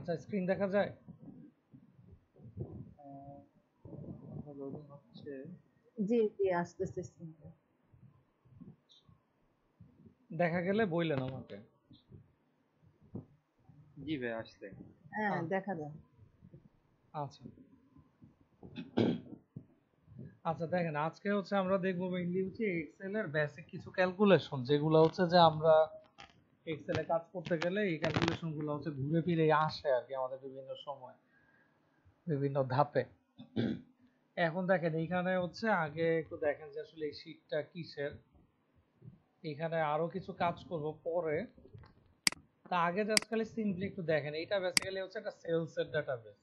আচ্ছা স্ক্রিন দেখা যায়? লোডিং হচ্ছে। জি জি আসতেছে স্ক্রিনটা। দেখা গেলে বললেন আমাকে। জি ভাই আসছে। হ্যাঁ দেখা যায়। আচ্ছা আচ্ছা দেখেন আজকে হচ্ছে আমরা দেখবো মেইনলি হচ্ছে এক্সেল এর বেসিক কিছু ক্যালকুলেশন, যেগুলো হচ্ছে যে আমরা এক্সেলে কাজ করতে গেলে এই ক্যালকুলেশন গুলো হচ্ছে ঘুরে ফিরে আসে আর কি আমাদের বিভিন্ন সময় বিভিন্ন ধাপে। এখন দেখেন এইখানে হচ্ছে আগে একটু দেখেন যে আসলে এই শীটটা কিসের। এখানে আরো কিছু কাজ করব পরে। তা আগে জাস্ট খালি সিম্পলি একটু দেখেন, এইটা বেসিক্যালি হচ্ছে একটা সেলস এর ডাটাবেস।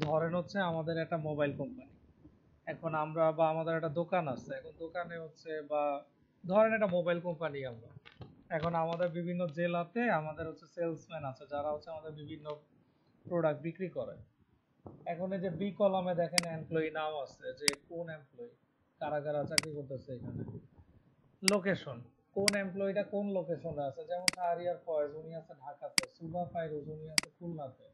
ধরেন হচ্ছে আমাদের একটা মোবাইল কোম্পানি, এখন আমরা বা আমাদের একটা দোকান আছে, এখন দোকানে হচ্ছে বা ধরেন একটা মোবাইল কোম্পানি আমরা, এখন আমাদের বিভিন্ন জেলাতে আমাদের হচ্ছে সেলসম্যান আছে যারা হচ্ছে আমাদের বিভিন্ন প্রোডাক্ট বিক্রি করে। এখন এই যে বি কলামে দেখেন এমপ্লয়ি নাম আছে, যে কোন এমপ্লয়ি কারা কারা চাকরি করতেছে এখানে, লোকেশন কোন এমপ্লয়িটা কোন লোকেশনে আছে, যেমন শাহরিয়ার ফয়েজ উনি আছে ঢাকাতে, সুবা ফাইরুজ উনি আছে খুলনাতে,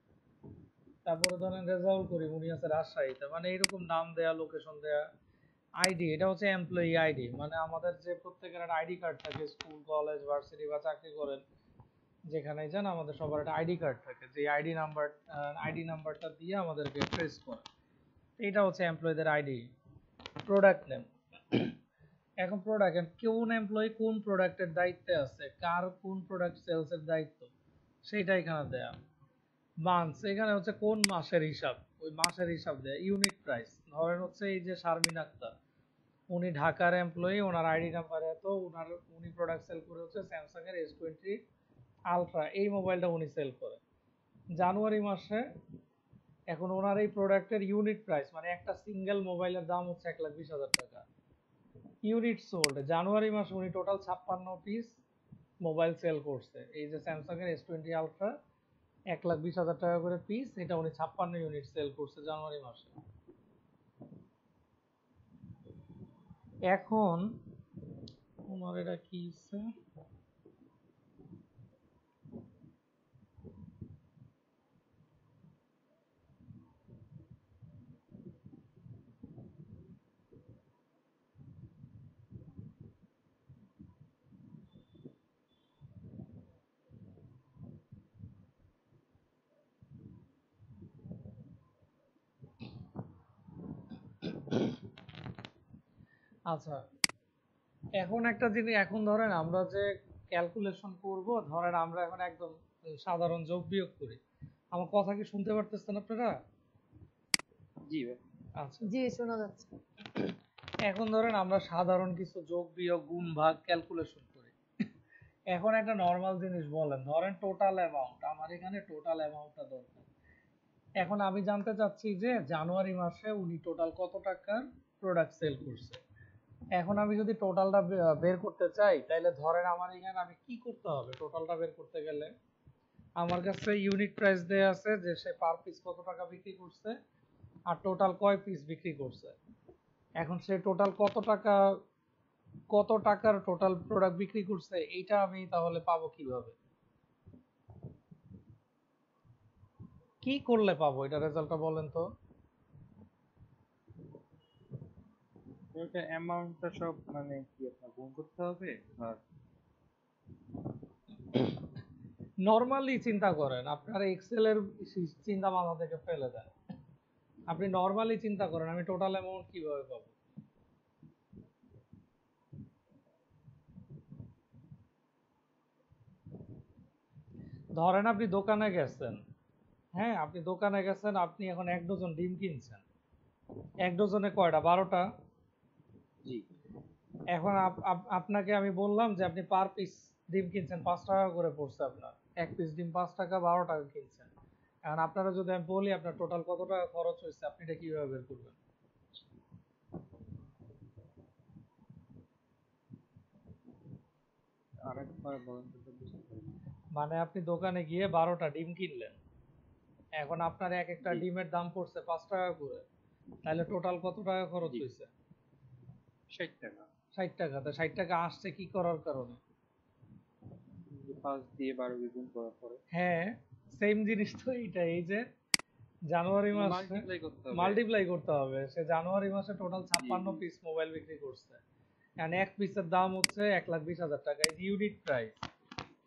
তারপরে ধরেন রেজাউল করিম উনি আছে রাজশাহীতে, মানে এরকম নাম দেয়া লোকেশন দেয়া। আইডি, এটা হচ্ছে এমপ্লয়ি আইডি, মানে আমাদের যে প্রত্যেকের একটা আইডি কার্ড থাকে, স্কুল কলেজ ভার্সিটি বা চাকরি করেন যেখানে যান আমাদের সবার একটা আইডি কার্ড থাকে, যে আইডি নাম্বারটা দিয়ে আমাদেরকে ট্রেস করে, এটা হচ্ছে এমপ্লয়ীদের আইডি। প্রোডাক্ট নেম, এখন প্রোডাক্ট কোন এমপ্লয়ি কোন প্রোডাক্টের দায়িত্বে আছে, কার কোন প্রোডাক্ট সেলস এর দায়িত্ব সেইটা এখানে দেয়া। মান্থস, এখানে হচ্ছে কোন মাসের হিসাব, ওই মাসের হিসাব দেয়। ইউনিট প্রাইস, ধরেন হচ্ছে এই যে শারমিন আক্তার উনি ঢাকার এমপ্লয়ি, ওনার আইডি নাম্বার এত, উনি প্রোডাক্ট সেল করে হচ্ছে স্যামসাং এর S20 আলট্রা, এই মোবাইলটা উনি সেল করে জানুয়ারি মাসে। এখন ওনার এই প্রোডাক্টের ইউনিট প্রাইস, মানে একটা সিঙ্গেল মোবাইলের দাম হচ্ছে 1,20,000 টাকা। ইউনিট সোল্ড, জানুয়ারি মাসে উনি টোটাল 56 পিস মোবাইল সেল করছে, এই যে স্যামসাং এর S20 আলট্রা 1,20,000 টাকা করে পিস, এটা উনি 56 ইউনিট সেল করছে জানুয়ারি মাসে। এখন ওনার এটা কি হচ্ছে, আচ্ছা এখন একটা জিনিস, এখন ধরেন আমরা যে ক্যালকুলেশন করব, ধরেন আমরা এখন একদম সাধারণ যোগ বিয়োগ করি। আমার কথা কি শুনতে পারতেছেন আপনারা? জি ভাই। আচ্ছা জি শোনা যাচ্ছে। এখন ধরেন আমরা সাধারণ কিছু যোগ বিয়োগ গুণ ভাগ ক্যালকুলেশন করি। এখন একটা নর্মাল জিনিস বলেন, ধরেন টোটাল অ্যামাউন্ট, আমার এখানে টোটাল অ্যামাউন্টটা দরকার। এখন আমি জানতে চাচ্ছি যে জানুয়ারি মাসে উনি টোটাল কত টাকার প্রোডাক্ট সেল করছে। এখন আমি যদি টোটালটা বের করতে চাই, তাহলে ধরেন আমার এখানে আমি কি করতে হবে টোটালটা বের করতে গেলে, আমার কাছে ইউনিট প্রাইস দেয়া আছে যে সে পার পিস কত টাকা বিক্রি করছে আর টোটাল কয় পিস বিক্রি করছে। এখন সে টোটাল কত টাকার টোটাল প্রোডাক্ট বিক্রি করছে, এইটা আমি তাহলে পাবো কিভাবে, কি করলে পাবো এটা রেজাল্টটা বলেন তো? ওটা অ্যামাউন্টটা সব মানে কি আপনার গুণ করতে হবে আর নর্মালি চিন্তা করেন, আপনার এক্সেল এর চিন্তা মাথা থেকে ফেলে দেন, আপনি নর্মালি চিন্তা করেন আমি টোটাল অ্যামাউন্ট কিভাবে পাবো। ধরেন আপনি দোকানে গেছেন, হ্যাঁ আপনি দোকানে গেছেন, আপনি এখন 1 ডজন ডিম কিনছেন, 1 ডজনে কয়টা, 12টা। জি এখন আপনাকে আমি বললাম যে আপনি পার পিস ডিম কিনছেন 5 টাকা করে পড়ছে আপনার, এক পিস ডিম 5 টাকা, 12 টাকা কিনছেন। এখন আপনারা যদি আমি বলি আপনার টোটাল কত টাকা খরচ হয়েছে, আপনি এটা কিভাবে বের করবেন? আরেকবার বলেন তো বুঝতে পারিনি। মানে আপনি দোকানে গিয়ে 12টা ডিম কিনলেন, এখন আপনার এক একটা জি ডিমের দাম পড়ছে 5 টাকা করে, তাহলে টোটাল কত টাকা খরচ জি হয়েছে? 60 টাকা। 60 টাকা। তা 60 টাকা আসছে কি করার কারণে? যে 5 দিয়ে 12 গুণ করার পরে। হ্যাঁ সেম জিনিস তো এইটা, এই যে জানুয়ারি মাসে মাল্টিপ্লাই করতে হবে। মাল্টিপ্লাই করতে হবে। সে জানুয়ারি মাসে টোটাল 56 জি। পিস মোবাইল বিক্রি করছে, এন্ড এক পিসের দাম হচ্ছে 1,20,000 টাকা। এই ইউনিট প্রাইস,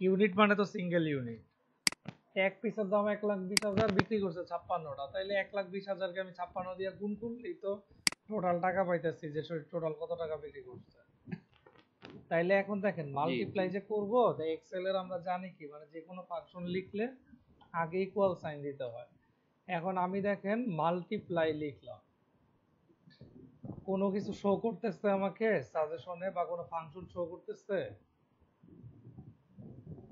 ইউনিট মানে তো সিঙ্গেল ইউনিট। এক পিসের দাম 1,20,000, বিক্রি করছে 56টা, তাইলে 1,20,000-কে আমি 56 দিয়ে গুণ করলেই তো টোটাল টাকা পাইতেছি যে টোটাল কত টাকা বিক্রি করছে। তাইলে এখন দেখেন মাল্টিপ্লাই যে করবো, এক্সেল এর আমরা জানি কি, মানে যে কোনো ফাংশন লিখলে আগে ইকুয়াল সাইন দিতে হয়। এখন আমি দেখেন মাল্টিপ্লাই লিখলাম, কোনো কিছু শো করতেছে আমাকে সাজেশনে, বা কোনো ফাংশন শো করতেছে?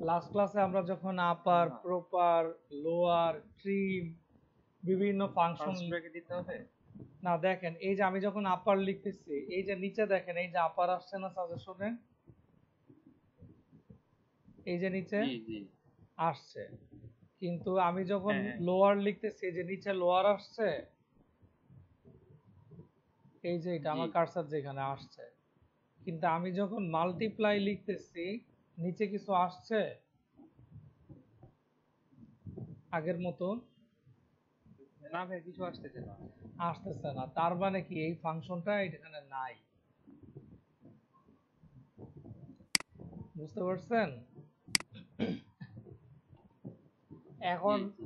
লাস্ট ক্লাসে আমরা যখন আপার, না। প্রপার, লোয়ার, ট্রিম, বিভিন্ন ফাংশন ফার্স্ট ব্র্যাকেট দিতে হবে। না, দেখেন এই যে আমি যখন আপার লিখতেছি, এই যে নিচে দেখেন এই যে আপার আসছে না সাজেশনে, এই যে নিচে জি জি। আসছে। কিন্তু আমি যখন হ্যাঁ। লোয়ার লিখতেছি, এই যে নিচে লোয়ার আসছে, এই যে এটা আমার জি। কার্সার যেখানে আসছে। কিন্তু আমি যখন মাল্টিপ্লাই লিখতেছি, নিচে কিছু আসছে আগের মতো? না ভাই, কিছু আসতেছে না। আসতেছে না, তার মানে কি এই ফাংশনটা এখানে নাই। বুঝতে পারছেন? এখন জি জি।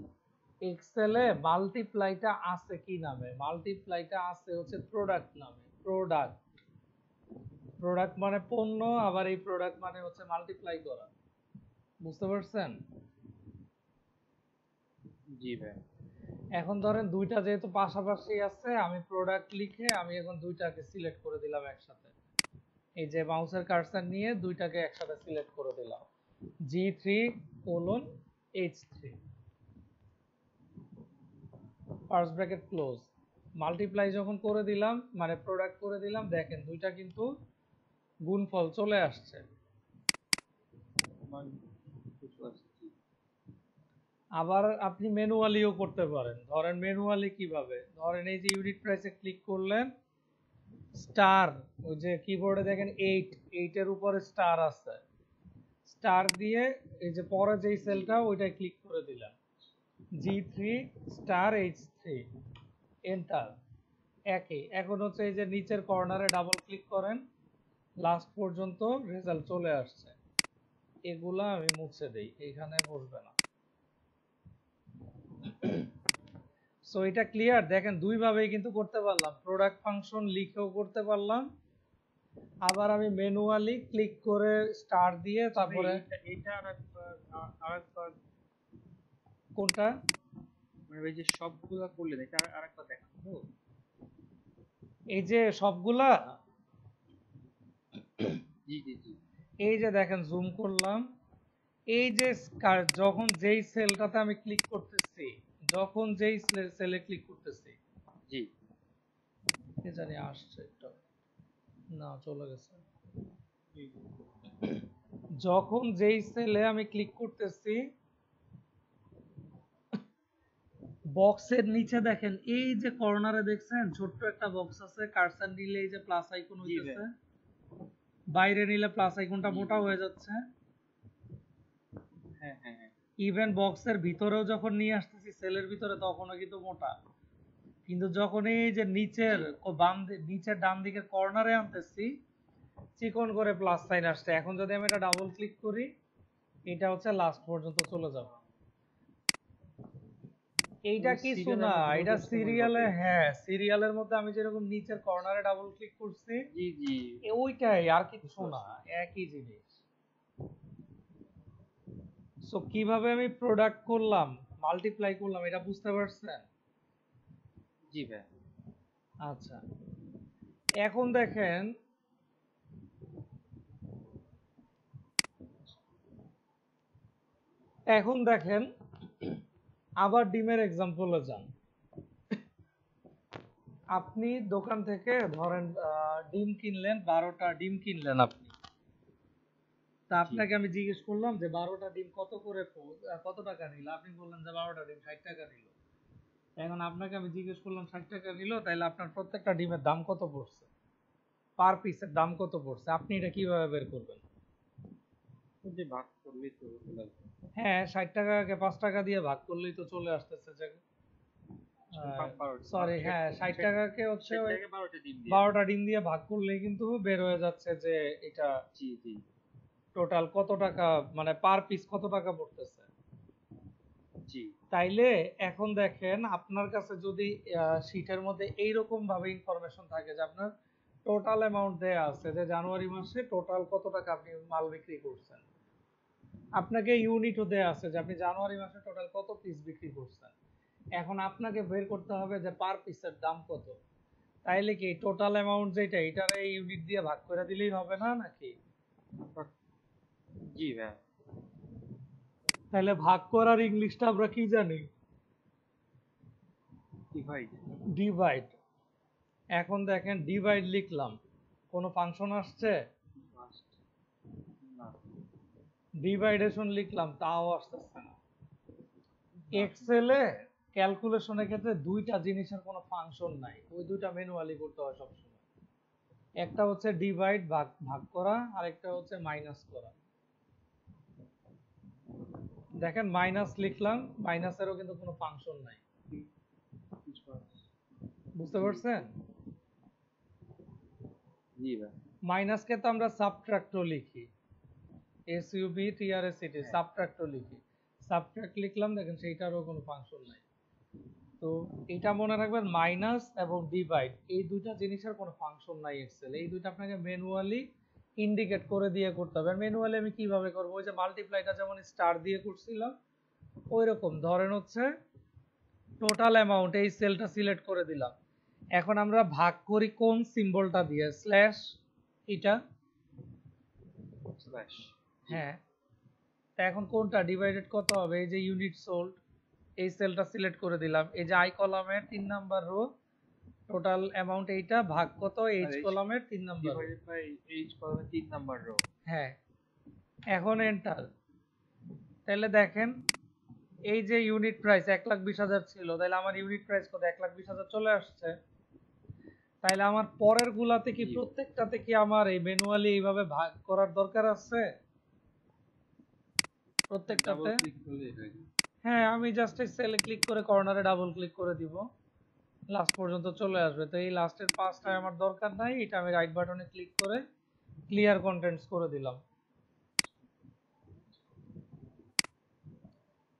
এক্সেলে মাল্টিপ্লাইটা আছে কি নামে? মাল্টিপ্লাইটা আছে হচ্ছে প্রোডাক্ট নামে। প্রোডাক্ট, প্রোডাক্ট মানে পণ্য, আবার এই প্রোডাক্ট মানে হচ্ছে মাল্টিপ্লাই করা। বুঝতে পারছেন? জি ভাই। এখন ধরেন দুইটা যেহেতু পাশাপাশি আছে, আমি প্রোডাক্ট লিখে আমি এখন দুইটাকে সিলেক্ট করে দিলাম একসাথে। এই যে মাউসের কার্সার নিয়ে দুইটাকে একসাথে সিলেক্ট করে দিলাম, G3:H3, first bracket close. Multiply যখন করে দিলাম, মানে প্রোডাক্ট করে দিলাম, দেখেন দুইটা কিন্তু গুণফল চলে আসছে। আমার কিছু আসছে। আবার আপনি ম্যানুয়ালিও করতে পারেন। ধরেন ম্যানুয়ালি কিভাবে, ধরেন এই যে ইউনিট প্রাইসে ক্লিক করলেন, স্টার, ওই যে কিবোর্ডে দেখেন 8 এর উপরে স্টার আছে, স্টার দিয়ে এই যে পরে যেই সেলটা ওইটাই ক্লিক করে দিলাম, G3:H3, এন্টার। একই। এখন হচ্ছে এই যে নিচের কর্নারে ডাবল ক্লিক করেন, লাস্ট পর্যন্ত রেজাল্ট চলে আসছে। এগুলা আমি মুছে দেই, এখানে বসবে না। সো এটা ক্লিয়ার? দেখেন দুই ভাবেই কিন্তু করতে পারলাম, প্রোডাক্ট ফাংশন লিখেও করতে পারলাম, আবার আমি ম্যানুয়ালি ক্লিক করে স্টার দিয়ে তারপরে। এটা আরেকবার কোনটা? মানে এই যে সবগুলা করলেন, এটা আরেকবার দেখান তো। এই যে সবগুলা, জি জি জি। এই যে দেখেন জুম করলাম, এই যে যখন যেই সেলটাতে আমি ক্লিক করতেছি, যখন যেই সেলে ক্লিক করতেছি, জি। কি জানি আসছে একটা, না চলে গেছে। যখন যেই সেলে আমি ক্লিক করতেছি, বক্সের নিচে দেখেন এই যে কর্নারে দেখছেন ছোট্ট একটা বক্স আছে, কার্সার নিলে এই যে প্লাস আইকন হইতেছে, বাইরে নিলে প্লাস আইকনটা মোটা হয়ে যাচ্ছে। হ্যাঁ হ্যাঁ হ্যাঁ। ইভেন বক্সের ভিতরেও যখন নিয়ে আসতেছি সেলের ভিতরে, তখনও কিন্তু মোটা। কিন্তু যখন এই যে নিচের নিচের ডান দিকের কর্নারে আনতেছি, চিকন করে প্লাস সাইন আসছে। এখন যদি আমি এটা ডাবল ক্লিক করি, এটা হচ্ছে লাস্ট পর্যন্ত চলে যাবে। এইটা কিছু না, এটা সিরিয়ালে, হ্যাঁ সিরিয়ালের মধ্যে আমি যেরকম নিচের কর্নারে ডাবল ক্লিক করছি, জি জি। ওইটাই, আর কিছু না, একই জিনিস। সো কিভাবে আমি প্রোডাক্ট করলাম, মাল্টিপ্লাই করলাম, এটা বুঝতে পারছেন? জি ভাই। আচ্ছা, এখন দেখেন আবার ডিমের এক্সাম্পলে যান। আপনি দোকান থেকে ধরেন ডিম কিনলেন, 12টা ডিম কিনলেন আপনি। তা আপনাকে আমি জিজ্ঞেস করলাম যে 12টা ডিম কত করে কত টাকা নিল, আপনি বললেন যে 12টা ডিম 60 টাকা নিল। এখন আপনাকে আমি জিজ্ঞেস করলাম 60 টাকা নিল, তাইলে আপনার প্রত্যেকটা ডিমের দাম কত পড়ছে, পার পিসের দাম কত পড়ছে, আপনি এটা কিভাবে বের করবেন? যে ভাগ করলেই তো চলে আসবে। হ্যাঁ 60 টাকাকে 5 টাকা দিয়ে ভাগ করলেই তো চলে আসতেছে যে সরি হ্যাঁ 60 টাকাকে হচ্ছে 60 ওই টাকা 12টা ডিম দিয়ে। 12টা ডিম দিয়ে ভাগ করলেই কিন্তু বের হয়ে যাচ্ছে যে এটা জি জি টোটাল কত টাকা মানে পার পিস কত টাকা পড়তেছে। জি। তাইলে এখন দেখেন আপনার কাছে যদি শীটের মধ্যে এইরকম ভাবে ইনফরমেশন থাকে যে আপনার টোটাল অ্যামাউন্ট দেয়া আছে যে জানুয়ারি মাসে টোটাল কত টাকা আপনি মাল বিক্রি করছেন, আপনাকে ইউনিটও দেয়া আছে যে আপনি জানুয়ারি মাসে টোটাল কত পিস বিক্রি করছেন। এখন আপনাকে বের করতে হবে যে পার পিসের দাম কত। তাইলে কি টোটাল অ্যামাউন্ট যেটা এটার এই ইউনিট দিয়ে ভাগ করে দিলেই হবে না নাকি? জি ভাই। তাহলে ভাগ করার ইংলিশটা আমরা কি জানি? ডিভাইড। ডিভাইড। এখন দেখেন ডিভাইড লিখলাম, কোনো ফাংশন আসছে? মাস্ট না। ডিভাইডেশন লিখলাম তাও আসতেছে না। এক্সেলে ক্যালকুলেশনের ক্ষেত্রে দুইটা জিনিসের কোনো ফাংশন নাই, ওই দুইটা ম্যানুয়ালি করতে হয় সবসময়। একটা হচ্ছে ডিভাইড ভাগ ভাগ করা, আর একটা হচ্ছে মাইনাস করা। দেখেন মাইনাস লিখলাম, মাইনাসেরও কিন্তু কোনো ফাংশন নাই, বুঝতে পারছেন? জি ভাই। মাইনাসকে তো আমরা সাবট্রাক্টও লিখি, SUBTRACT সাবট্রাক্টও লিখি। সাবট্রাক্ট লিখলাম, দেখেন সেইটারও কোনো ফাংশন নাই। তো এটা মনে রাখবেন মাইনাস এবং ডিভাইড এই দুইটা জিনিসের কোনো ফাংশন নাই এক্সেল, এই দুইটা আপনাকে ম্যানুয়ালি ইন্ডিকেট করে দিয়ে করতে হবে। ম্যানুয়ালি আমি কিভাবে করবো? ওই যে মাল্টিপ্লাইটা যেমন স্টার দিয়ে করছিলাম ওই রকম ধরেন হচ্ছে টোটাল অ্যামাউন্ট এই সেলটা সিলেক্ট করে দিলাম। এখন আমরা ভাগ করি কোন সিম্বলটা দিয়ে? স্ল্যাশ এটা। স্ল্যাশ। হ্যাঁ, তা এখন কোনটা ডিভাইডেড কত হবে? এই যে ইউনিট সোল্ড এই সেলটা সিলেক্ট করে দিলাম। এই যে আই কলামের 3 নাম্বার রো টোটাল অ্যামাউন্ট এইটা ভাগ কত এইচ কলামের 3 number row. Divided by H কলামের 3 নাম্বার রো। হ্যাঁ, এখন এন্টার। তাহলে দেখেন এই যে ইউনিট প্রাইস 1,20,000 ছিল, তাহলে আমার ইউনিট প্রাইস কত? 1,20,000 চলে আসছে। তাইলে আমার পরের গুলাতে কি প্রত্যেকটাতে কি আমার এই ম্যানুয়ালি এইভাবে ভাগ করার দরকার আছে প্রত্যেকটাতে? হ্যাঁ, আমি জাস্ট এই সেলে ক্লিক করে কর্নারে ডাবল ক্লিক করে দিব, লাস্ট পর্যন্ত চলে আসবে। তো এই লাস্টের পাঁচটায় আমার দরকার নাই, এটা আমি রাইট বাটনে ক্লিক করে ক্লিয়ার কন্টেন্টস করে দিলাম।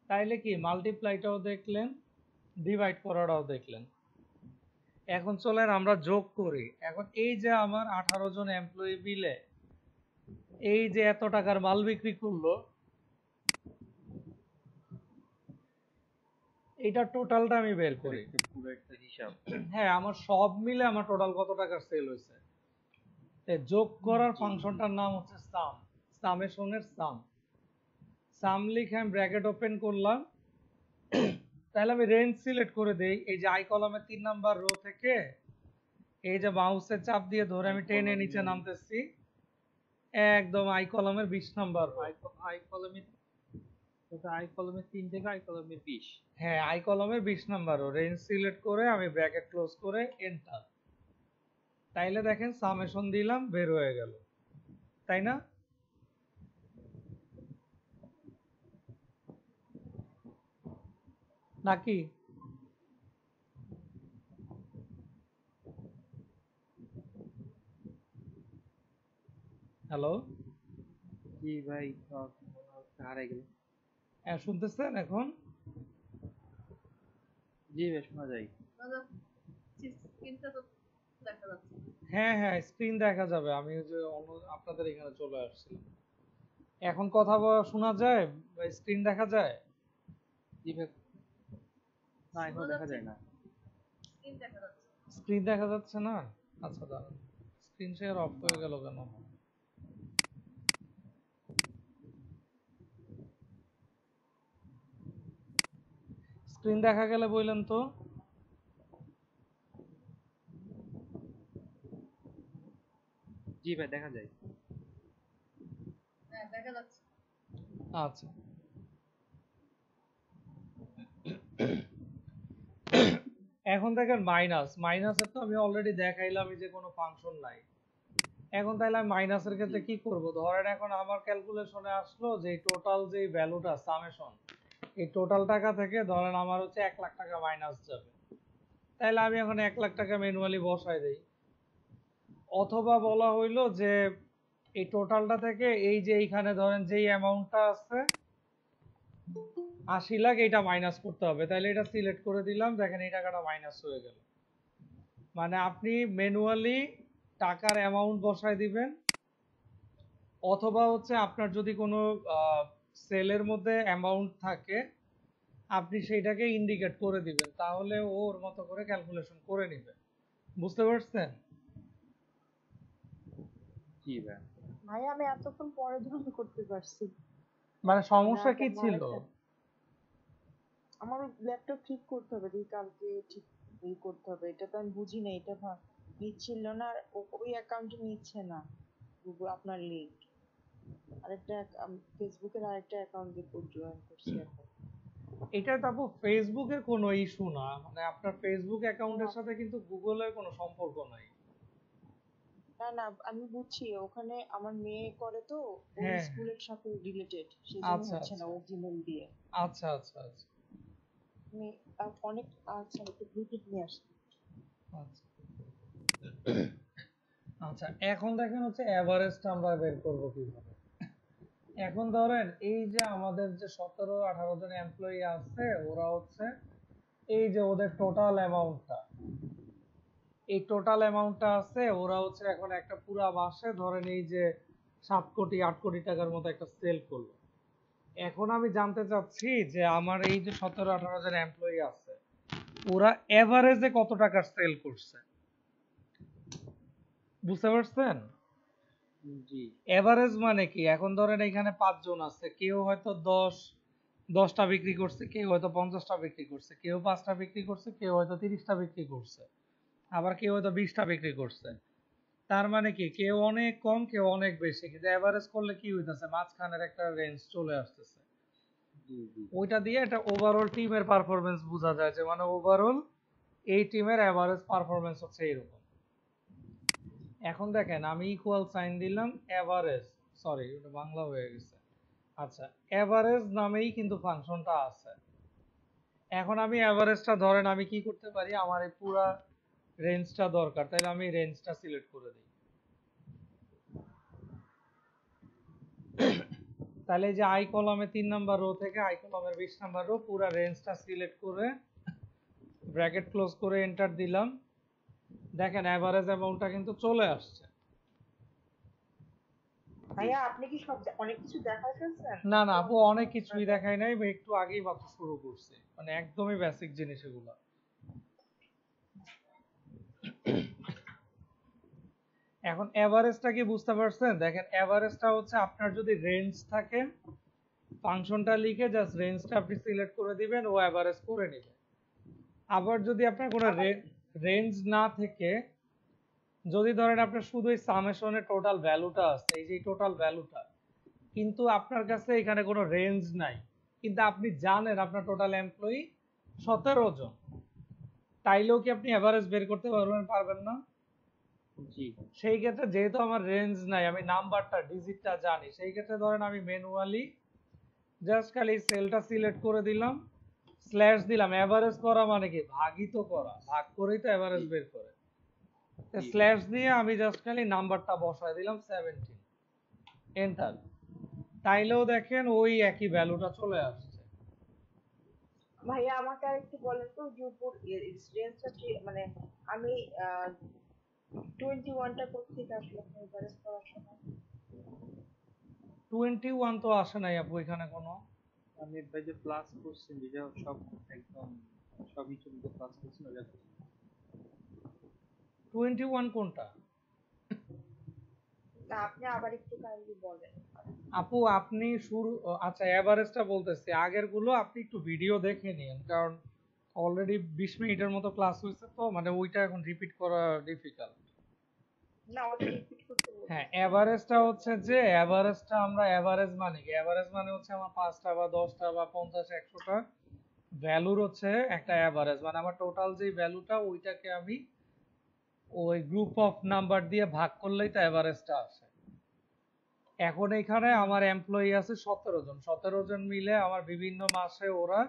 তাইলে কি মাল্টিপ্লাইটাও দেখলেন, ডিভাইড করাটাও দেখলেন। এখন চলেন আমরা যোগ করি। এখন এই যে আমার 18 জন এমপ্লয়ি মিলে এই যে এত টাকার মাল বিক্রি করলো, এইটা টোটালটা আমি বের করি। পুরো একটা হিসাব। হ্যাঁ, আমার সব মিলে আমার টোটাল কত টাকার সেল হয়েছে। যোগ করার ফাংশনটার নাম হচ্ছে সাম, সামেশনের সাম। সাম লিখে আমি ব্র্যাকেট ওপেন করলাম। তাহলে আমি রেঞ্জ সিলেক্ট করে দেই। এই যে আই কলামের 3 নাম্বার রো থেকে এই যে মাউসের চাপ দিয়ে ধরে আমি টেনে নিচে নামতেছি, একদম আই কলামের 20 নাম্বার রো। আই কলামের আই কলামের 3 থেকে আই কলামের 20। হ্যাঁ, আই কলামের 20 নাম্বার রো। রেঞ্জ সিলেক্ট করে আমি ব্র্যাকেট ক্লোজ করে এন্টার। তাইলে দেখেন সামেশন দিলাম, বের হয়ে গেল, তাই না? নাকি? হ্যালো, জি ভাই, হারাই গেল। হ্যাঁ শুনতেছেন এখন? জি ভাই, শোনা যায়। স্ক্রিনটা তো দেখা যাচ্ছে। হ্যাঁ হ্যাঁ, স্ক্রিন দেখা যাবে। আমি ওই যে আপনাদের এখানে চলে আসছিলাম। এখন কথা বলা শোনা যায়? স্ক্রিন দেখা যায়? জি ভাই, না এখন দেখা যায় না। স্ক্রিন দেখা যাচ্ছে। স্ক্রিন দেখা যাচ্ছে না? আচ্ছা দাঁড়ান, স্ক্রিন শেয়ার অফ হয়ে গেল কেন? স্ক্রিন দেখা গেলে বললেন তো। জি ভাই, দেখা যায়। হ্যাঁ দেখা যাচ্ছে। আচ্ছা, এখন দেখেন মাইনাস, মাইনাসের তো আমি অলরেডি দেখাইলাম যে কোনো ফাংশন নাই। এখন তাহলে আমি মাইনাসের ক্ষেত্রে কি করব? ধরেন এখন আমার ক্যালকুলেশনে আসলো যে টোটাল যে ভ্যালুটা সামেশন, এই টোটাল টাকা থেকে ধরেন আমার হচ্ছে 1 লাখ টাকা মাইনাস যাবে। তাহলে আমি এখন 1 লাখ টাকা ম্যানুয়ালি বসাই দেই। অথবা বলা হইলো যে এই টোটালটা থেকে এই যে এইখানে ধরেন যেই অ্যামাউন্টটা আছে 80 লাখ, এটা মাইনাস করতে হবে। তাহলে এটা সিলেক্ট করে দিলাম, দেখেন এই টাকাটা মাইনাস হয়ে গেল। মানে আপনি ম্যানুয়ালি টাকার অ্যামাউন্ট বসায় দিবেন, অথবা হচ্ছে আপনার যদি কোনো সেলের মধ্যে অ্যামাউন্ট থাকে আপনি সেইটাকে ইন্ডিকেট করে দিবেন, তাহলে ও ওর মতো করে ক্যালকুলেশন করে নেবে। বুঝতে পারছেন? জি ভাই। ভাই আমি এতক্ষণ পরে জয়েন করতে পারছি। মানে মানে সমস্যা কি আগে আমার ছিল? আমার ল্যাপটপ ঠিক করতে হবে, কালকে ঠিক করতে হবে। এটা তো আমি বুঝি না, এটা নিচ্ছিল না, আর ওই অ্যাকাউন্টে নিচ্ছে না গুগল আপনার লিংক। আরেকটা ফেসবুকের আরেকটা অ্যাকাউন্ট দিয়ে জয়েন করছি এখন। এটা তো আপু ফেসবুকের কোনো ইস্যু না, মানে আপনার ফেসবুক অ্যাকাউন্টের না সাথে কিন্তু গুগলের কোনো সম্পর্ক নাই। না না, আমি বুঝছি ওখানে আমার মেয়ে করে তো, ওই হ্যাঁ, স্কুলের সাথে রিলেটেড, সেজন্য আচ্ছা হচ্ছে না আচ্ছা ওর জিমেল দিয়ে। আচ্ছা আচ্ছা আচ্ছা আমি অনেক, আচ্ছা একটু ব্লুটুথ নিয়ে আসছি। আচ্ছা আচ্ছা, এখন দেখেন হচ্ছে এভারেজটা আমরা বের করব কিভাবে। এখন ধরেন এই যে আমাদের যে 17-18 জন এমপ্লয়ি আছে, ওরা হচ্ছে এই যে ওদের টোটাল অ্যামাউন্টটা, এই টোটাল অ্যামাউন্টটা আছে, ওরা হচ্ছে এখন একটা পুরা মাসে ধরেন এই যে 7 কোটি 8 কোটি টাকার মতো একটা সেল করলো। এখন আমি জানতে চাচ্ছি যে আমার এই যে 17-18 জন এমপ্লয়ি আছে, ওরা এভারেজে কত টাকার সেল করছে। বুঝতে পারছেন? জি। এভারেজ মানে কি? এখন ধরেন এখানে 5 জন আছে, কেউ হয়তো 10টা বিক্রি করছে, কেউ হয়তো 50টা বিক্রি করছে, কেউ 5টা বিক্রি করছে, কেউ হয়তো 30টা বিক্রি করছে, আবার কেউ হয়তো 20টা বিক্রি করছে। তার মানে কি, কেউ অনেক কম, কেউ অনেক বেশি, কিন্তু এভারেজ করলে কি হইতেছে, মাঝখানের একটা রেঞ্জ চলে আসতেছে। জি জি। ওইটা দিয়ে একটা ওভারঅল টিমের পারফরমেন্স বোঝা যায়, যে মানে ওভারঅল এই টিমের এভারেজ পারফরমেন্স হচ্ছে এইরকম। এখন দেখেন আমি ইকুয়াল সাইন দিলাম এভারেজ, সরি ওটা বাংলা হয়ে গেছে। আচ্ছা, এভারেজ নামেই কিন্তু ফাংশনটা আছে। এখন আমি এভারেজটা ধরেন আমি কি করতে পারি, আমার এই পুরা রেঞ্জটা দরকার, তাহলে আমি রেঞ্জটা সিলেক্ট করে দিই। তাহলে এই যে আই কলামে 3 নাম্বার রো থেকে আই কলামের 20 নাম্বার রো, পুরা রেঞ্জটা সিলেক্ট করে ব্র্যাকেট ক্লোজ করে এন্টার দিলাম। দেখেন এভারেজ অ্যামাউন্টটা কিন্তু চলে আসছে। ভাইয়া আপনি কি সব অনেক কিছু দেখাই ফেলছেন না না নাকি আপু, অনেক অনেক কিছু কিছুই আপনার দেখাই নাই, বা একটু আগেই মাত্র শুরু করছি, মানে একদমই বেসিক জিনিস এগুলো। এখন এভারেজটা কি বুঝতে পারছেন? দেখেন এভারেজটা হচ্ছে আপনার যদি রেঞ্জ থাকে, ফাংশনটা লিখে জাস্ট রেঞ্জটা আপনি সিলেক্ট করে দিবেন, ও এভারেজ করে নেবে। আবার যদি আপনার কোনো আবার রেঞ্জ না থেকে, যদি ধরেন আপনার শুধু এই সামেশনের টোটাল ভ্যালুটা আছে, এই যে টোটাল ভ্যালুটা, কিন্তু আপনার কাছে এখানে কোনো রেঞ্জ নাই, কিন্তু আপনি জানেন আপনার টোটাল এমপ্লয়ি 17 জন, তাইলেও কি আপনি এভারেজ বের করতে পারবেন? পারবেন না। জি। সেই ক্ষেত্রে যেহেতু আমার রেঞ্জ নাই, আমি নাম্বারটা ডিজিটটা জানি, সেই ক্ষেত্রে ধরেন আমি ম্যানুয়ালি জাস্ট খালি সেলটা সিলেক্ট করে দিলাম, স্ল্যাশ দিলাম। এভারেজ করা মানে কি, ভাগিত করা, ভাগ করেই তো এভারেজ জি বের করে। জি ভাই। স্ল্যাশ দিয়ে আমি জাস্ট খালি নাম্বারটা বসায় দিলাম 17, এন্টার। তাইলেও দেখেন ওই একই ভ্যালুটা চলে আসছে। ভাইয়া আমাকে আর একটু বলেন তো যে উপর রেঞ্জটা কি, মানে আমি 21টা করছি আসলে এভারেজ করার সময়। 21 তো আসে নাই আপু এখানে কোনো। আমি ভাই যে প্লাস করছেন যেটা সব একদম সবই চলতে প্লাস করছেন ওটা 21 কোনটা? না আপনি আবার একটু কাইন্ডলি বলেন। আপু আপনি শুরু, আচ্ছা এভারেজটা বলতেছি, আগের গুলো আপনি একটু ভিডিও দেখে নিন, কারণ অলরেডি 20 মিনিটের মতো ক্লাস হয়েছে, তো মানে ওইটা এখন রিপিট করা ডিফিকাল্ট। না ওটা রিপিট করতে হ্যাঁ, বলতেছি না, এভারেজটা একটু হচ্ছে যে, এভারেজটা আমরা এভারেজ মানে কি, এভারেজ মানে হচ্ছে আমার 5টা বা 10টা বা 50 100টা ভ্যালুর হচ্ছে একটা এভারেজ, মানে আমার টোটাল যে ভ্যালুটা ওইটাকে আমি ওই গ্রুপ অফ নাম্বার দিয়ে ভাগ করলেই তো এভারেজটা আসে। এখন এখানে আমার এমপ্লয়ি আছে 17 জন, 17 জন মিলে আমার বিভিন্ন মাসে ওরা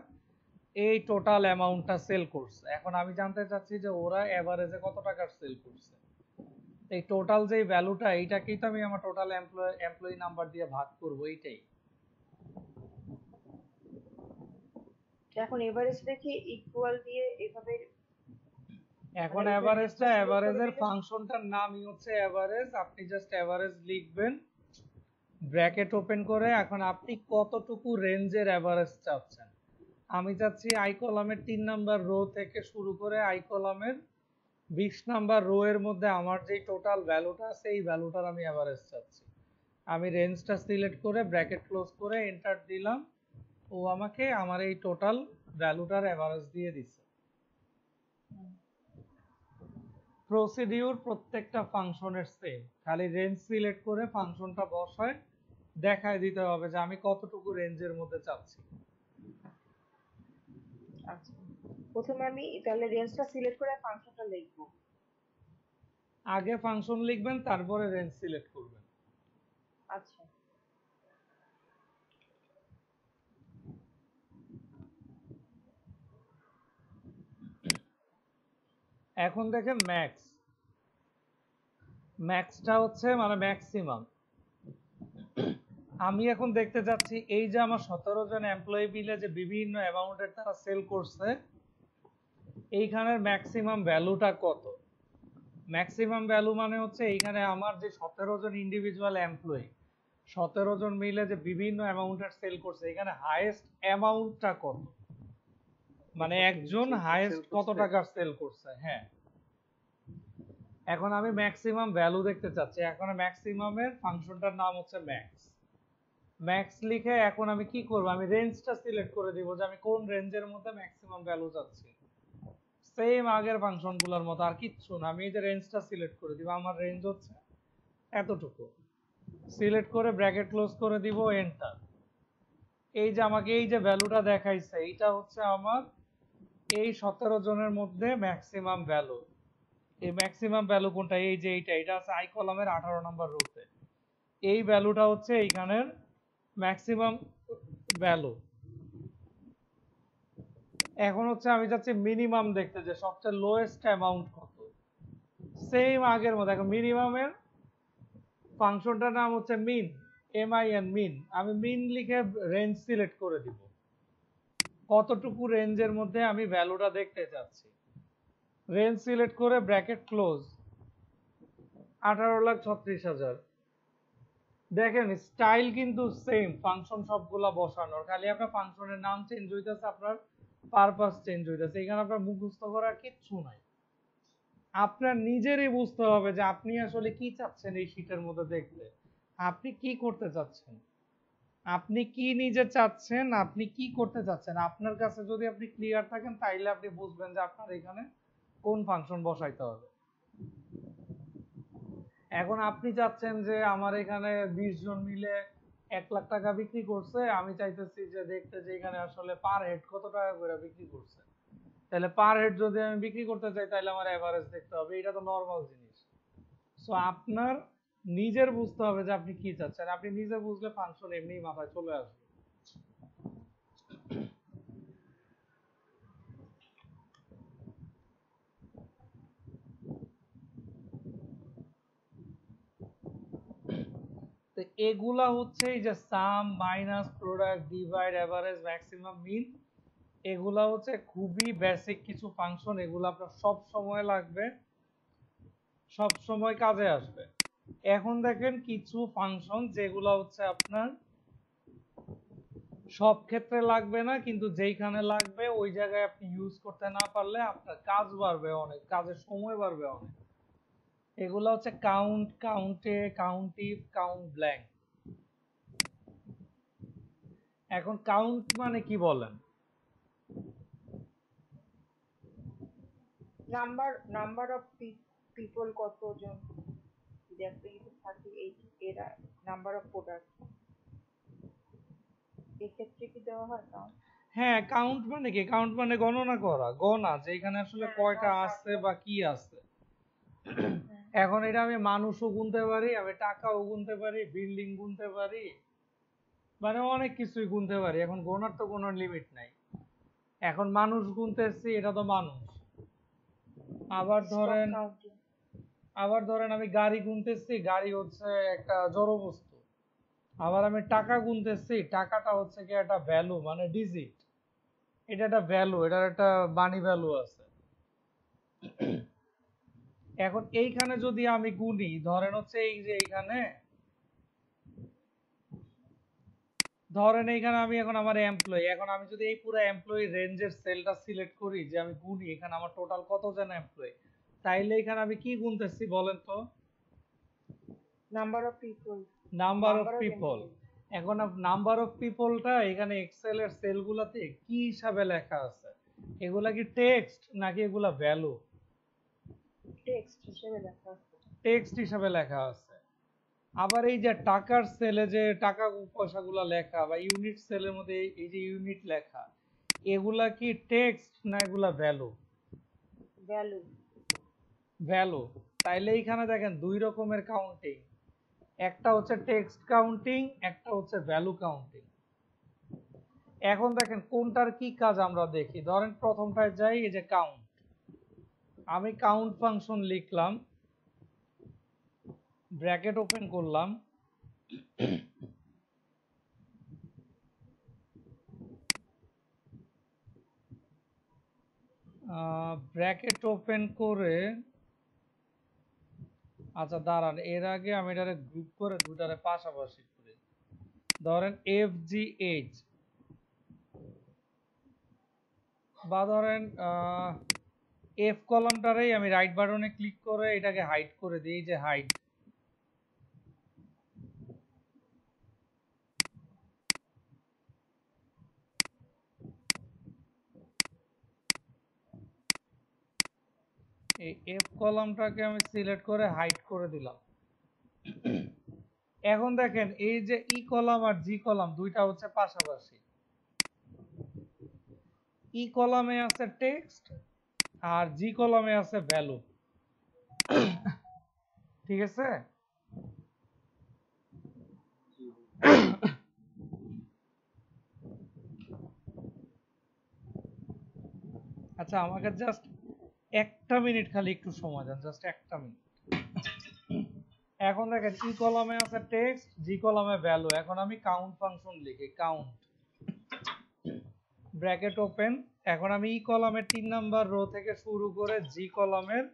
এই টোটাল অ্যামাউন্টটা সেল করছে। এখন আমি জানতে চাচ্ছি যে ওরা এভারেজে কত টাকার সেল করছে। এই টোটাল যে ভ্যালুটা এইটাকেই তো আমি আমার টোটাল এমপ্লয়ি নাম্বার দিয়ে ভাগ করব, এইটাই। এখন এভারেজটা কি ইকুয়াল দিয়ে এভাবে এখন মানে ওদের এভারেজটা, রেঞ্জটা সিলেক্ট করে এভারেজের দিলে ফাংশনটার নামই হচ্ছে এভারেজ। আপনি জাস্ট এভারেজ লিখবেন, ব্র্যাকেট ওপেন করে। এখন আপনি কতটুকু রেঞ্জের এভারেজ চাচ্ছেন। আমি চাচ্ছি আই কলামের 3 নাম্বার রো থেকে শুরু করে আই কলামের 20 নাম্বার রো এর মধ্যে আমার যে টোটাল ভ্যালুটা আছে এই ভ্যালুটার আমি এভারেজ চাচ্ছি। আমি রেঞ্জটা সিলেক্ট করে ব্র্যাকেট ক্লোজ করে এন্টার দিলাম, ও আমাকে আমার এই টোটাল ভ্যালুটার এভারেজ দিয়ে দিচ্ছে। প্রসিডিউর প্রত্যেকটা ফাংশনের সেম, খালি রেঞ্জ সিলেক্ট করে ফাংশনটা বসায় দেখায় দিতে হবে যে আমি কতটুকু রেঞ্জের মধ্যে চাচ্ছি। আচ্ছা, প্রথমে আমি তাহলে রেঞ্জটা সিলেক্ট করে ফাংশনটা লিখবো। আগে ফাংশন লিখবেন, তারপরে রেঞ্জ সিলেক্ট করবেন। আচ্ছা, এখন দেখেন ম্যাক্স, ম্যাক্সটা হচ্ছে মানে ম্যাক্সিমাম। আমি এখন দেখতে চাচ্ছি এই যে আমার 17 জন এমপ্লয়ি মিলে যে বিভিন্ন অ্যামাউন্টের তারা সেল করছে, এইখানের ম্যাক্সিমাম ভ্যালুটা কত। ম্যাক্সিমাম ভ্যালু মানে হচ্ছে এইখানে আমার যে 17 জন ইন্ডিভিজুয়াল এমপ্লয়ি, 17 জন মিলে যে বিভিন্ন অ্যামাউন্টের সেল করছে, এখানে হাইয়েস্ট অ্যামাউন্টটা কত, মানে একজন হাইয়েস্ট কত টাকার সেল করছে। হ্যাঁ, এখন আমি ম্যাক্সিমাম ভ্যালু দেখতে চাচ্ছি। এখন ম্যাক্সিমামের ফাংশনটার নাম হচ্ছে ম্যাক্স। ম্যাক্স লিখে এখন আমি কি করব, আমি রেঞ্জটা সিলেক্ট করে দিব যে আমি কোন রেঞ্জের মধ্যে ম্যাক্সিমাম ভ্যালু চাচ্ছি। সেম আগের ফাংশনগুলোর মতো, আর কিচ্ছু না। আমি এই যে রেঞ্জটা সিলেক্ট করে দিব, আমার রেঞ্জ হচ্ছে এতটুকু। সিলেক্ট করে ব্র্যাকেট ক্লোজ করে দিব, এন্টার। এই যে আমাকে এই যে ভ্যালুটা দেখাইছে, এইটা হচ্ছে আমার এই 17 জনের মধ্যে ম্যাক্সিমাম ভ্যালু। এই ম্যাক্সিমাম ভ্যালু কোনটা, এই যে এটা আছে আই কলামের 18 নম্বর রোতে। এই ভ্যালুটা হচ্ছে এইখানের ম্যাক্সিমাম ভ্যালু। এখন হচ্ছে আমি যাচ্ছি মিনিমাম দেখতে, যে সবচেয়ে লোয়েস্ট অ্যামাউন্ট কত। সেম আগের মতো। এখন মিনিমামের ফাংশনটার নাম হচ্ছে মিন, MIN, মিন। আমি মিন লিখে রেঞ্জ সিলেক্ট করে দিব, কতটুকু রেঞ্জের মধ্যে আমি ভ্যালুটা দেখতে চাচ্ছি। রেঞ্জ সিলেক্ট করে ব্র্যাকেট ক্লোজ, 18,36,000। দেখেন স্টাইল কিন্তু সেম, ফাংশন সবগুলা বসানোর, খালি আপনার ফাংশনের নাম চেঞ্জ হইতেছে, আপনার পারপাস চেঞ্জ হইতেছে। এখানে আপনার মুখস্থ করার কিচ্ছু নাই। আপনার নিজেরই বুঝতে হবে যে আপনি আসলে কি চাচ্ছেন এই শীটের মধ্যে দেখতে, আপনি কি করতে চাচ্ছেন, আপনি কি নিজে চাচ্ছেন, আপনি কি করতে চাচ্ছেন। আপনার কাছে যদি আপনি ক্লিয়ার থাকেন, তাইলে আপনি বুঝবেন যে আপনার এখানে কোন ফাংশন বসাইতে হবে। এখন আপনি চাচ্ছেন যে আমার এখানে 20 জন মিলে 1 লাখ টাকা বিক্রি করছে, আমি চাইতেছি যে দেখতে যে এখানে আসলে পার হেড কত টাকা করে বিক্রি করছে। তাহলে পার হেড যদি আমি বিক্রি করতে চাই, তাহলে আমার এভারেজ দেখতে হবে। এটা তো নর্মাল জিনিস। সো আপনার নিজের বুঝতে হবে যে আপনি কি চাচ্ছেন। আপনি নিজে বুঝলে ফাংশন এমনিই মাথায় চলে আসবে। তো এগুলা হচ্ছে এই যে sum, minus, product, divide, average, maximum, mean, এগুলা হচ্ছে খুবই বেসিক কিছু ফাংশন। এগুলো আপনার সব সময় লাগবে, সব সময় কাজে আসবে। এখন দেখেন কিছু ফাংশন যেগুলো হচ্ছে আপনার সব ক্ষেত্রে লাগবে না, কিন্তু যেইখানে লাগবে ওই জায়গায় আপনি ইউজ করতে না পারলে আপনার কাজ বাড়বে অনেক, কাজের সময় বাড়বে অনেক। এগুলো হচ্ছে কাউন্ট, কাউন্টে, কাউন্টিভ, কাউন্ট ব্ল্যাঙ্ক। এখন কাউন্ট মানে কি বলেন? নাম্বার নাম্বার অফ পিপল কতজন, যদি একটা ইউটিউব 38 এরা নাম্বার অফ প্রোডাক্ট, এক্ষেত্রে কি দেওয়া হয় কাউন্ট? হ্যাঁ, কাউন্ট মানে কি? কাউন্ট মানে গণনা করা, গণা যে এখানে আসলে হ্যাঁ, কয়টা আছে বা কি আছে। এখন এটা আমি মানুষও গুনতে পারি, আমি টাকাও গুনতে পারি, বিল্ডিং গুনতে পারি, মানে অনেক কিছুই গুনতে পারি। এখন গোনার তো কোনো লিমিট নাই। এখন মানুষ গুনতেছি, এটা তো মানুষ। আবার স্টক ধরেন কাউন্টিং। আমি গাড়ি গুনতেছি, গাড়ি হচ্ছে একটা জড় বস্তু। আবার আমি টাকা গুনতেছি, টাকাটা হচ্ছে কি একটা ভ্যালু, মানে ডিজিট। এটা একটা ভ্যালু, এটার একটা মানি ভ্যালু আছে। এখন এইখানে যদি আমি গুনি, ধরেন হচ্ছে এই যে এইখানে, ধরেন এইখানে আমি এখন আমার এমপ্লয়ি, এখন আমি যদি এই পুরো এমপ্লয়ি রেঞ্জের সেলটা সিলেক্ট করি, যে আমি গুনি এখানে আমার টোটাল কতজন এমপ্লয়ি, তাইলে এখানে আমি কি গুনতেছি বলেন তো? Number of people. Number of number of people. Employee. এখন নাম্বার অফ পিপলটা এখানে এক্সেল এর সেলগুলোতে কি হিসাবে লেখা আছে? এগুলা কি টেক্সট নাকি এগুলা ভ্যালু? টেক্সট হিসেবে লেখা আছে। টেক্সট হিসাবে লেখা আছে। আবার এই যে টাকার সেলে যে টাকা পয়সাগুলা লেখা, বা ইউনিট সেলের মধ্যে এই যে ইউনিট লেখা, এগুলা কি টেক্সট না এগুলা ভ্যালু? ভ্যালু। ভ্যালু। তাইলে এইখানে দেখেন দুই রকমের কাউন্টিং, একটা হচ্ছে টেক্সট কাউন্টিং, একটা হচ্ছে ভ্যালু কাউন্টিং। এখন দেখেন কোনটার কি কাজ আমরা দেখি। ধরেন প্রথমটায় যাই, এই যে কাউন্ট, আমি কাউন্ট ফাংশন লিখলাম, ব্র্যাকেট ওপেন করলাম, ব্র্যাকেট ওপেন করে, আচ্ছা দাঁড়ান, এর আগে আমি এটারে গ্রুপ করে দুটারে পাশাপাশি করি। ধরেন এফ জি এইচ, বা ধরেন এফ কলামটারেই আমি রাইট বাটনে ক্লিক করে এটাকে হাইড করে দিই, যে হাইড। এই এফ কলামটাকে আমি সিলেক্ট করে হাইড করে দিলাম। এখন দেখেন এই যে ই কলাম আর জি কলাম দুইটা হচ্ছে পাশাপাশি। ই কলামে আছে টেক্সট আর জি কলামে আছে ভ্যালু। ঠিক আছে? জি। আচ্ছা আমাকে জাস্ট একটা মিনিট খালি একটু সময় দেন, জাস্ট একটা মিনিট। এখন দেখেন ই কলামে আছে টেক্সট, জি কলামে ভ্যালু। এখন আমি কাউন্ট ফাংশন লিখি, কাউন্ট ব্র্যাকেট ওপেন। এখন আমি ই কলামের 3 নাম্বার রো থেকে শুরু করে জি কলামের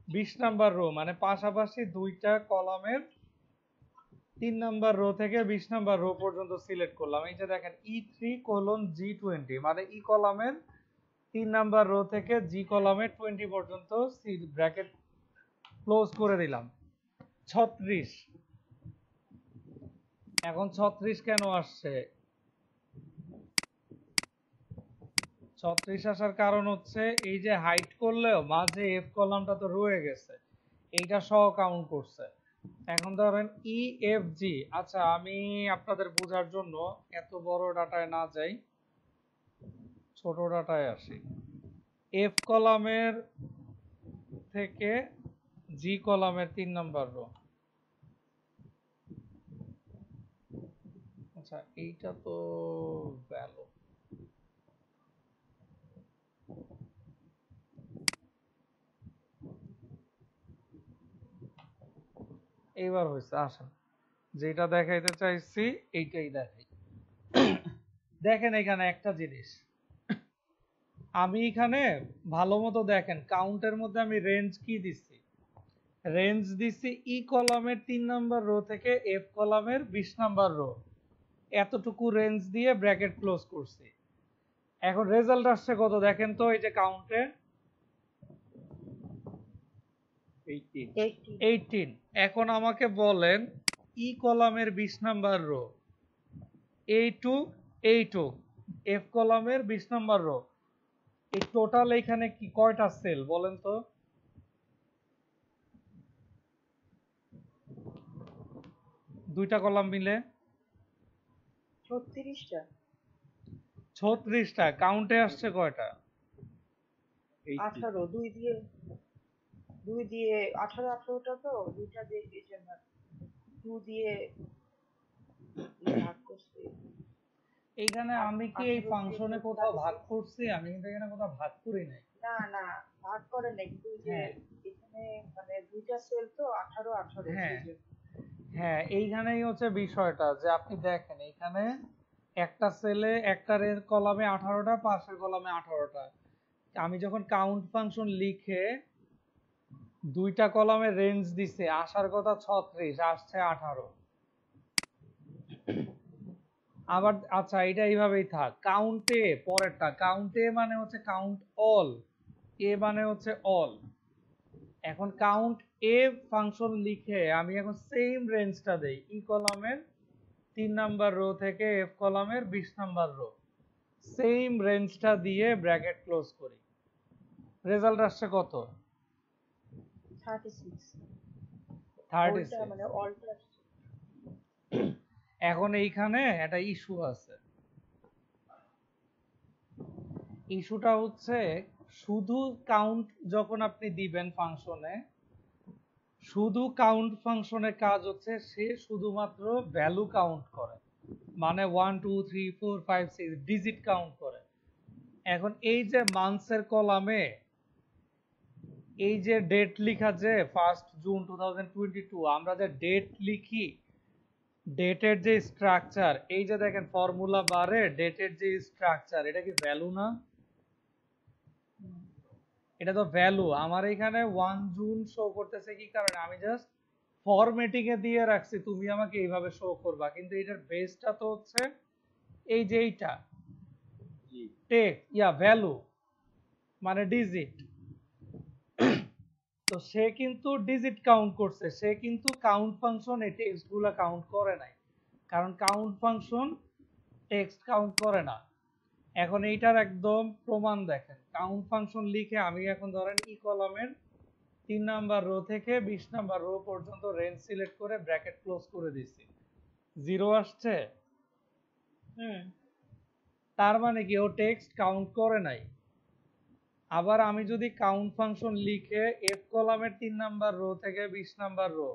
20 নাম্বার রো, মানে পাশাপাশি দুইটা কলামের 3 নাম্বার রো থেকে 20 নাম্বার রো পর্যন্ত সিলেক্ট করলাম। এই যে দেখেন E3:G20, মানে ই কলামের 3 নাম্বার রো থেকে জি কলামের 20 পর্যন্ত ব্র্যাকেট ক্লোজ করে দিলাম। 36। এখন 36 কেন আসছে? 36 আসার কারণ হচ্ছে এই যে হাইড করলেও মাঝে এফ কলামটা তো রয়ে গেছে, এইটা সহ কাউন্ট করছে। এখন ধরেন ই এফ জি, আচ্ছা আমি আপনাদের বোঝার জন্য এত বড় ডাটায় না যাই, ছোট ডাটায় আসি। এফ কলামের থেকে জি কলামের 3 নাম্বার রো। আচ্ছা এইটা তো ভ্যালু। এইবার হয়েছে, আসেন যেটা দেখাইতে চাইছি এইটাই দেখাই। দেখেন এখানে একটা জিনিস, আমি এখানে ভালো মতো দেখেন কাউন্টের মধ্যে আমি রেঞ্জ কি দিচ্ছি, রেঞ্জ দিচ্ছি ই কলামের 3 নাম্বার রো থেকে এফ কলামের 20 নাম্বার রো, এতটুকু রেঞ্জ দিয়ে ব্র্যাকেট ক্লোজ করছি। এখন রেজাল্ট আসছে কত দেখেন তো, এই যে কাউন্টে 18। এখন আমাকে বলেন ই কলামের 20 নাম্বার রো, এইটুক এইটুক, এফ কলামের 20 নাম্বার রো, এই টোটাল এখানে কি কয়টা সেল বলেন তো? দুইটা কলাম মিলে 36টা। 36টা। কাউন্টে আসছে কয়টা? 18, 2 দিয়ে 2 দিয়ে 18 তো দুইটা দিয়ে এই জন্য 2 দিয়ে ভাগ করছি। এইখানে আমি কি এই 18 দিয়ে ফাংশনে 2 কোথাও ভাগ করছি? আমি কিন্তু এখানে কোথাও ভাগ করি নাই। না না ভাগ করে নাই, কিন্তু ওই যে হ্যাঁ এখানে মানে দুইটা সেল তো 18 হ্যাঁ সেই জন্য। হ্যাঁ, এইখানেই হচ্ছে বিষয়টা যে আপনি দেখেন এইখানে একটা সেলে একটা কলামে 18টা, পাশের কলামে 18টা। আমি যখন কাউন্ট ফাংশন লিখে দুইটা কলামে রেঞ্জ দিছে, আসার কথা 36, আসছে 18। আবার আচ্ছা, এটা এইভাবেই থাক। কাউন্টে পরেরটা, কাউন্টে মানে হচ্ছে কাউন্ট অল, এ মানে হচ্ছে অল। এখন কাউন্ট এ ফাংশন লিখে আমি এখন সেম রেঞ্জটা দেই, ই কলামের 3 নাম্বার রো থেকে এফ কলামের 20 নাম্বার রো, সেম রেঞ্জটা দিয়ে ব্র্যাকেট ক্লোজ করি। রেজাল্ট আসছে কত? 36 ওইটা 36। মানে অল্টার। এখন এইখানে একটা ইস্যু আছে। ইস্যুটা হচ্ছে শুধু কাউন্ট যখন আপনি দিবেন ফাংশনে, শুধু কাউন্ট ফাংশনের কাজ হচ্ছে সে শুধুমাত্র ভ্যালু কাউন্ট করে, মানে 1 2 3 4 5 6 ডিজিট কাউন্ট করে। এখন এই যে মান্থসের কলামে এই যে ডেট লিখা, যে 1 জুন 2022, আমরা যে ডেট লিখি, ডেটের যে স্ট্রাকচার, এই যে দেখেন ফর্মুলা বারে ডেটের যে স্ট্রাকচার, এটা কি ভ্যালু না? এটা তো ভ্যালু। আমার এখানে 1 জুন শো করতেছে কি কারণে? আমি জাস্ট ফরম্যাটিং এ দিয়ে রাখছি তুমি আমাকে এইভাবে শো করবা, কিন্তু এটার বেসটা তো হচ্ছে এই যে এইটা জি ভ্যালু মানে ডিজিট। তো সে কিন্তু ডিজিট কাউন্ট করছে, সে কিন্তু কাউন্ট ফাংশন এই টেক্সট গুলা কাউন্ট করে নাই, কারণ কাউন্ট ফাংশন টেক্সট কাউন্ট করে না। এখন এইটার একদম প্রমাণ দেখেন। কাউন্ট ফাংশন লিখে আমি এখন ধরেন ই কলামের 3 নাম্বার রো থেকে 20 নাম্বার রো পর্যন্ত রেঞ্জ সিলেক্ট করে ব্র্যাকেট ক্লোজ করে দিছি, 0 আসছে। হুম তার মানে কি ও টেক্সট কাউন্ট করে নাই। আবার আমি যদি কাউন্ট ফাংশন লিখে এফ কলামের 3 নাম্বার রো থেকে 20 নাম্বার রো,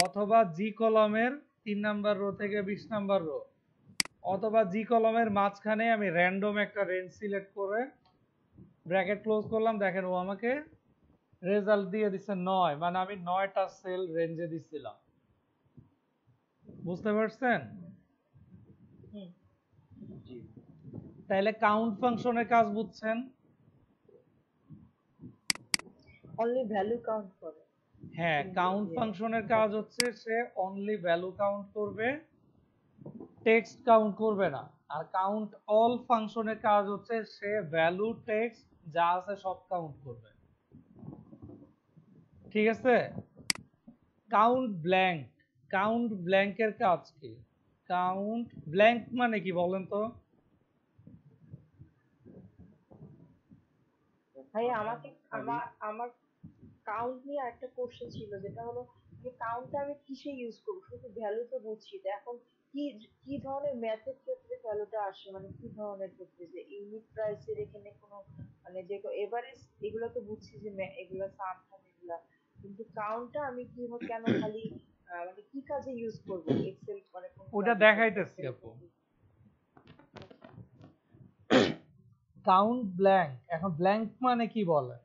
অথবা জি কলামের 3 নাম্বার রো থেকে 20 নাম্বার রো, অথবা জি কলামের মাঝখানে আমি র্যান্ডম একটা রেঞ্জ সিলেক্ট করে ব্র্যাকেট ক্লোজ করলাম, দেখেন ও আমাকে রেজাল্ট দিয়ে দিচ্ছে 9, মানে আমি 9টা সেল রেঞ্জে দিছিলাম। বুঝতে পারছেন? হুম জি তাইলে কাউন্ট ফাংশনের কাজ বুঝছেন? অনলি ভ্যালু কাউন্ট করে। হ্যাঁ, কাউন্ট ফাংশনের কাজ হচ্ছে সে অনলি ভ্যালু কাউন্ট করবে, টেক্সট কাউন্ট করবে না। আর কাউন্ট অল ফাংশনের কাজ হচ্ছে সে ভ্যালু টেক্সট যা আছে সব কাউন্ট করবে। ঠিক আছে? কাউন্ট ব্ল্যাঙ্ক, কাউন্ট ব্ল্যাঙ্কের কাজ কি? কাউন্ট ব্ল্যাঙ্ক মানে কি বলেন তো? ভাইয়া আমাকে খালি আমার আমার কাউন্ট নিয়ে একটা কোশ্চেন ছিল, যেটা হলো যে কাউন্টটা আমি কিসে ইউজ করবো? শুধু ভ্যালু তো বুঝছি, তো এখন কি কি ধরনের ম্যাথের ক্ষেত্রে ভ্যালুটা আসে, মানে কি ধরনের ক্ষেত্রে, যে ইউনিট প্রাইসের এখানে কোনো মানে যে এভারেজ এগুলো তো বুঝছি যে এগুলো সাম টাম এগুলা, কিন্তু কাউন্টটা আমি কি কেন খালি মানে কি কাজে ইউজ করব? এক্সেল মানে কোন ওটা কাজে করব দেখাইতেছি এক্সেল? আপু। কাউন্ট ব্ল্যাঙ্ক, এখন ব্ল্যাঙ্ক মানে কি বলে?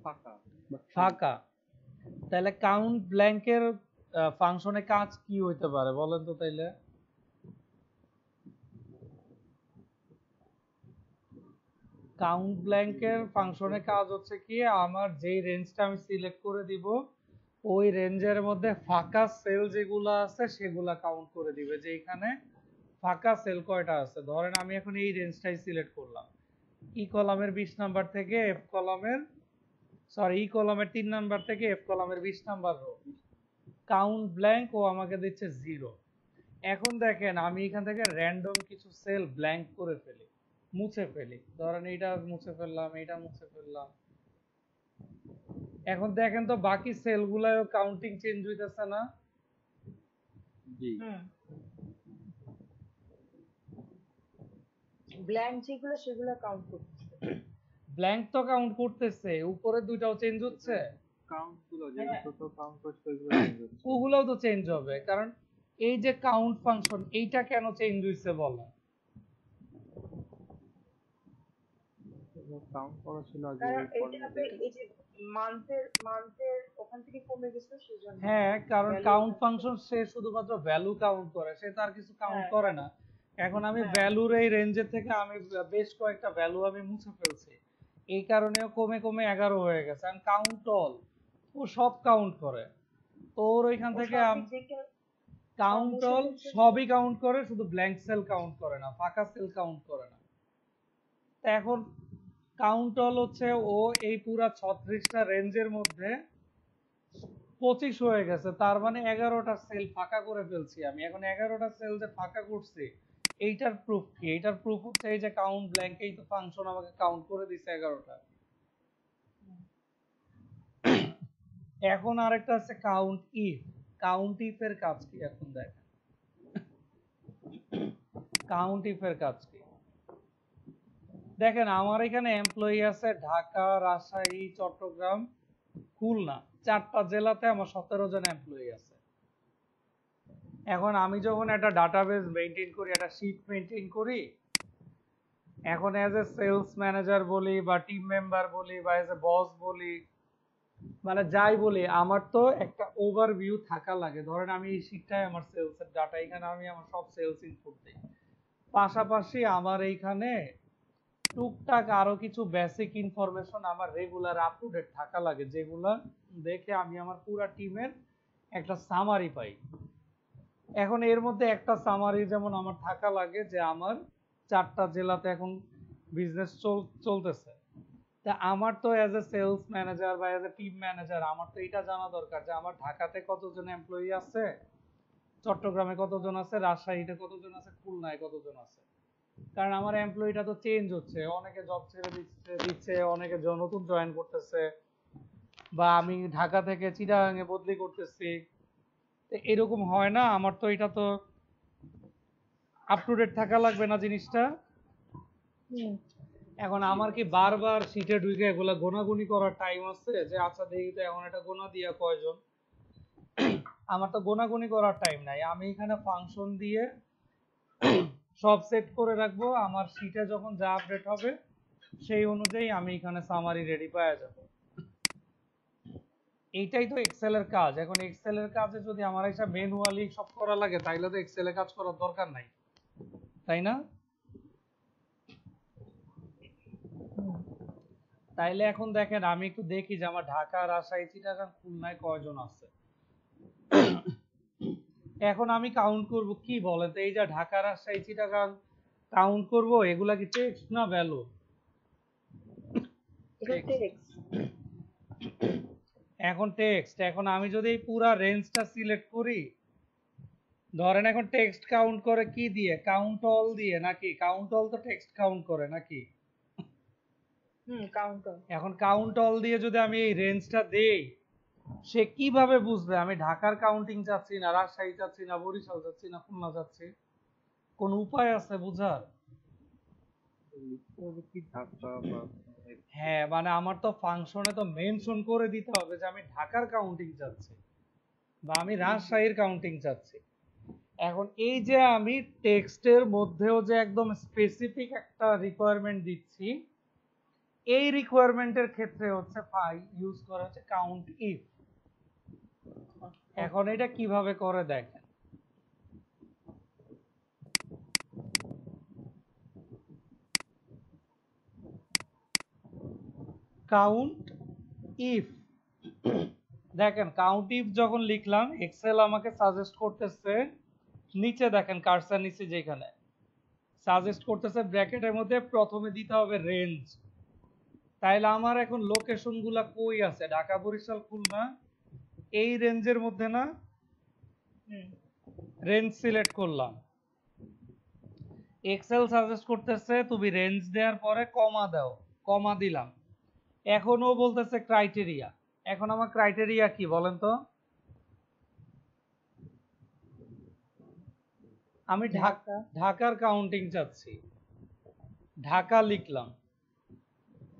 ফাঁকা বা খালি। ফাঁকা। তাহলে কাউন্ট ব্ল্যাঙ্কের ফাংশনের কাজ কি হইতে পারে বলেন তো তাইলে? কাউন্ট ব্ল্যাঙ্কের ফাংশনের কাজ হচ্ছে কি, আমার যেই রেঞ্জটা আমি সিলেক্ট করে দিব ওই রেঞ্জের মধ্যে ফাঁকা সেল যেগুলো আছে সেগুলা কাউন্ট করে দিবে, যে এখানে ফাঁকা সেল কয়টা আছে। ধরেন আমি এখন এই রেঞ্জটাই সিলেক্ট করলাম, ই কলামের 20 নাম্বার থেকে এফ কলামের, সরি, ই কলামের 3 নাম্বার থেকে এফ কলামের 20 নাম্বার রো। কাউন্ট ব্ল্যাঙ্ক ও আমাকে দিচ্ছে 0। এখন দেখেন আমি এখান থেকে র্যান্ডম কিছু সেল ব্ল্যাঙ্ক করে ফেলি, মুছে ফেলি। ধরেন এইটা মুছে ফেললাম, এইটা মুছে ফেললাম। এখন দেখেন তো বাকি সেলগুলাও কাউন্টিং চেঞ্জ হইতেছে না? জি হুম ব্ল্যাঙ্ক যেগুলো সেগুলো কাউন্ট করতেছে। ব্ল্যাঙ্ক তো কাউন্ট করতেছে, উপরে দুইটাও চেঞ্জ হচ্ছে, কাউন্ট গুলো যে হ্যাঁ। ছোট কাউন্ট করছে ওইগুলো change হচ্ছে। ওগুলোও তো চেঞ্জ হবে, কারণ এই যে কাউন্ট ফাংশন এইটা কেন চেঞ্জ হইছে বলো? কাউন্ট করা ছিল আগে কারণ ওই এটা ফর্মে দেখে। এই যে মান্থের ওখান থেকে কমে গেছে সেজন্য। হ্যাঁ, কারণ Value কাউন্ট ওখান থেকে- ফাংশন সে শুধুমাত্র ভ্যালু কাউন্ট করে, সে তার কিছু কাউন্ট হ্যাঁ, করে না। এখন আমি হ্যাঁ। ভ্যালুর এই রেঞ্জের থেকে আমি বেশ কয়েকটা ভ্যালু আমি মুছে ফেলছি, এই কারণেও কমে কমে 11 হয়ে গেছে। আমি কাউন্ট অল, ও সব কাউন্ট করে, তো ওর ওইখান ও থেকে সবই দেখে কাউন্ট মুছে অল ফেলছে। সবই কাউন্ট করে, শুধু ব্ল্যাঙ্ক সেল কাউন্ট করে না, ফাঁকা সেল কাউন্ট করে না। তা এখন কাউন্ট অল হচ্ছে ও এই পুরা 36টা রেঞ্জের মধ্যে 25 হয়ে গেছে, তার মানে 11টা সেল ফাঁকা করে ফেলছি আমি। এখন 11টা সেল যে ফাঁকা করছি, এইটার প্রুফ কি? এইটার প্রুফ হচ্ছে এই যে কাউন্ট ব্ল্যাঙ্ক, এই তো ফাংশন আমাকে কাউন্ট করে দিছে 11টা। এখন আরেকটা আছে কাউন্ট ইফ। কাউন্ট ইফ এর কাজ কি এখন দেখেন। কাউন্ট ইফ এর কাজ কি দেখেন, আমার এখানে এমপ্লয়ি আছে ঢাকা, রাজশাহী, চট্টগ্রাম, খুলনা, 4টা জেলাতে আমার 17 জন এমপ্লয়ি আছে। এখন আমি যখন একটা ডাটাবেস মেনটেন করি, একটা শীট মেনটেন করি, এখন অ্যাজ এ সেলস ম্যানেজার বলি বা টিম মেম্বার বলি বা অ্যাজ এ বস বলি, মানে যাই বলি, আমার তো একটা ওভারভিউ থাকা লাগে। ধরেন আমি এই শীটটাই আমার সেলস এর ডাটা, এখানে আমি আমার সব সেলস ইনপুট দিই, পাশাপাশি আমার এইখানে টুকটাক আরো কিছু বেসিক ইনফরমেশন আমার রেগুলার আপ টু ডেট থাকা লাগে, যেগুলা দেখে আমি আমার পুরা টিমের একটা সামারি পাই। এখন এর মধ্যে একটা সামারি যেমন আমার থাকা লাগে যে আমার 4টা জেলাতে এখন বিজনেস চলতেছে, তা আমার তো অ্যাজ এ সেলস ম্যানেজার বা অ্যাজ এ টিম ম্যানেজার আমার তো এটা জানা দরকার যে আমার ঢাকাতে কতজন এমপ্লয়ি আছে, চট্টগ্রামে কতজন আছে, রাজশাহীতে কতজন আছে, খুলনায় কতজন আছে। কারণ আমার এমপ্লয়িটা তো চেঞ্জ হচ্ছে, অনেকে জব ছেড়ে দিচ্ছে, অনেকে নতুন জয়েন করতেছে, বা আমি ঢাকা থেকে চিটাগাঙে বদলি করতেছি। তো এরকম হয় না, আমার তো এটা তো আপ টু ডেট থাকা লাগবে না জিনিসটা। এখন আমার কি বারবার সিটে ঢুকে এগুলা গোনাগুনি করার টাইম আছে যে আচ্ছা দেখি তো এখন এটা গোনা দিয়া কয়জন? আমার তো গোনাগুনি করার টাইম নাই, আমি এখানে ফাংশন দিয়ে সব সেট করে রাখবো, আমার সিটে যখন যা আপডেট হবে সেই অনুযায়ী আমি এখানে সামারি রেডি পাওয়া যাবো। এইটাই তো এক্সেল এর কাজ। এখন এক্সেল এর কাজে যদি আমার এটা ম্যানুয়ালি সব করা লাগে, তাইলে তো এক্সেল এ কাজ করার দরকার নাই, তাই না? তাইলে এখন দেখেন, আমি একটু দেখি যে আমার ঢাকা, রাজশাহী, চিটাগাং, খুলনায় কয়জন আছে। এখন আমি কাউন্ট করব কি বলেন তো, এই যে ঢাকা, রাজশাহী, চিটাগাং কাউন্ট করব, এগুলা কি টেক্সট না ভ্যালু? এটা text। এখন টেক্সট। এখন আমি যদি এই পুরা রেঞ্জটা সিলেক্ট করি, ধরেন এখন টেক্সট কাউন্ট করে কি দিয়ে? কাউন্ট অল দিয়ে নাকি? কাউন্ট অল তো টেক্সট কাউন্ট করে নাকি? কাউন্টার। এখন কাউন্ট অল দিয়ে যদি আমি এই রেঞ্জটা দেই, সে কিভাবে বুঝবে আমি ঢাকার কাউন্টিং চাচ্ছি না, রাজশাহী চাচ্ছি না, বরিশাল চাচ্ছি না, খুলনা চাচ্ছি? কোন উপায় আছে বুঝার? লিখতে হবে কি ঢাকা বা হ্যাঁ, মানে আমার তো ফাংশনে তো মেনশন করে দিতে হবে যে আমি ঢাকার কাউন্টিং চাচ্ছি বা আমি রাজশাহীর কাউন্টিং চাচ্ছি। এখন এই যে আমি টেক্সটের মধ্যেও যে একদম স্পেসিফিক একটা রিকোয়ারমেন্ট দিচ্ছি, এই রিকোয়ারমেন্টের ক্ষেত্রে হচ্ছে ইউজ করা হচ্ছে কাউন্ট ইফ। এখন এটা কিভাবে করে দেখেন। কাউন্ট ইফ, দেখেন কাউন্ট ইফ যখন লিখলাম, এক্সেল আমাকে সাজেস্ট করতেছে, নিচে দেখেন কার্সার নিচে যেখানে সাজেস্ট করতেছে ব্র্যাকেটের মধ্যে প্রথমে দিতে হবে রেঞ্জ। তাইলে আমার এখন লোকেশন গুলা কই আছে? ঢাকা, বরিশাল, খুলনা, এই রেঞ্জের মধ্যে না? রেঞ্জ সিলেক্ট করলাম, এক্সেল সাজেস্ট করতেছে তুমি রেঞ্জ দেওয়ার পরে কমা দাও, কমা দিলাম। এখনো বলতেছে ক্রাইটেরিয়া। এখন আমার ক্রাইটেরিয়া কি বলেন তো? আমি ঢাকার কাউন্টিং চাচ্ছি, ঢাকা লিখলাম।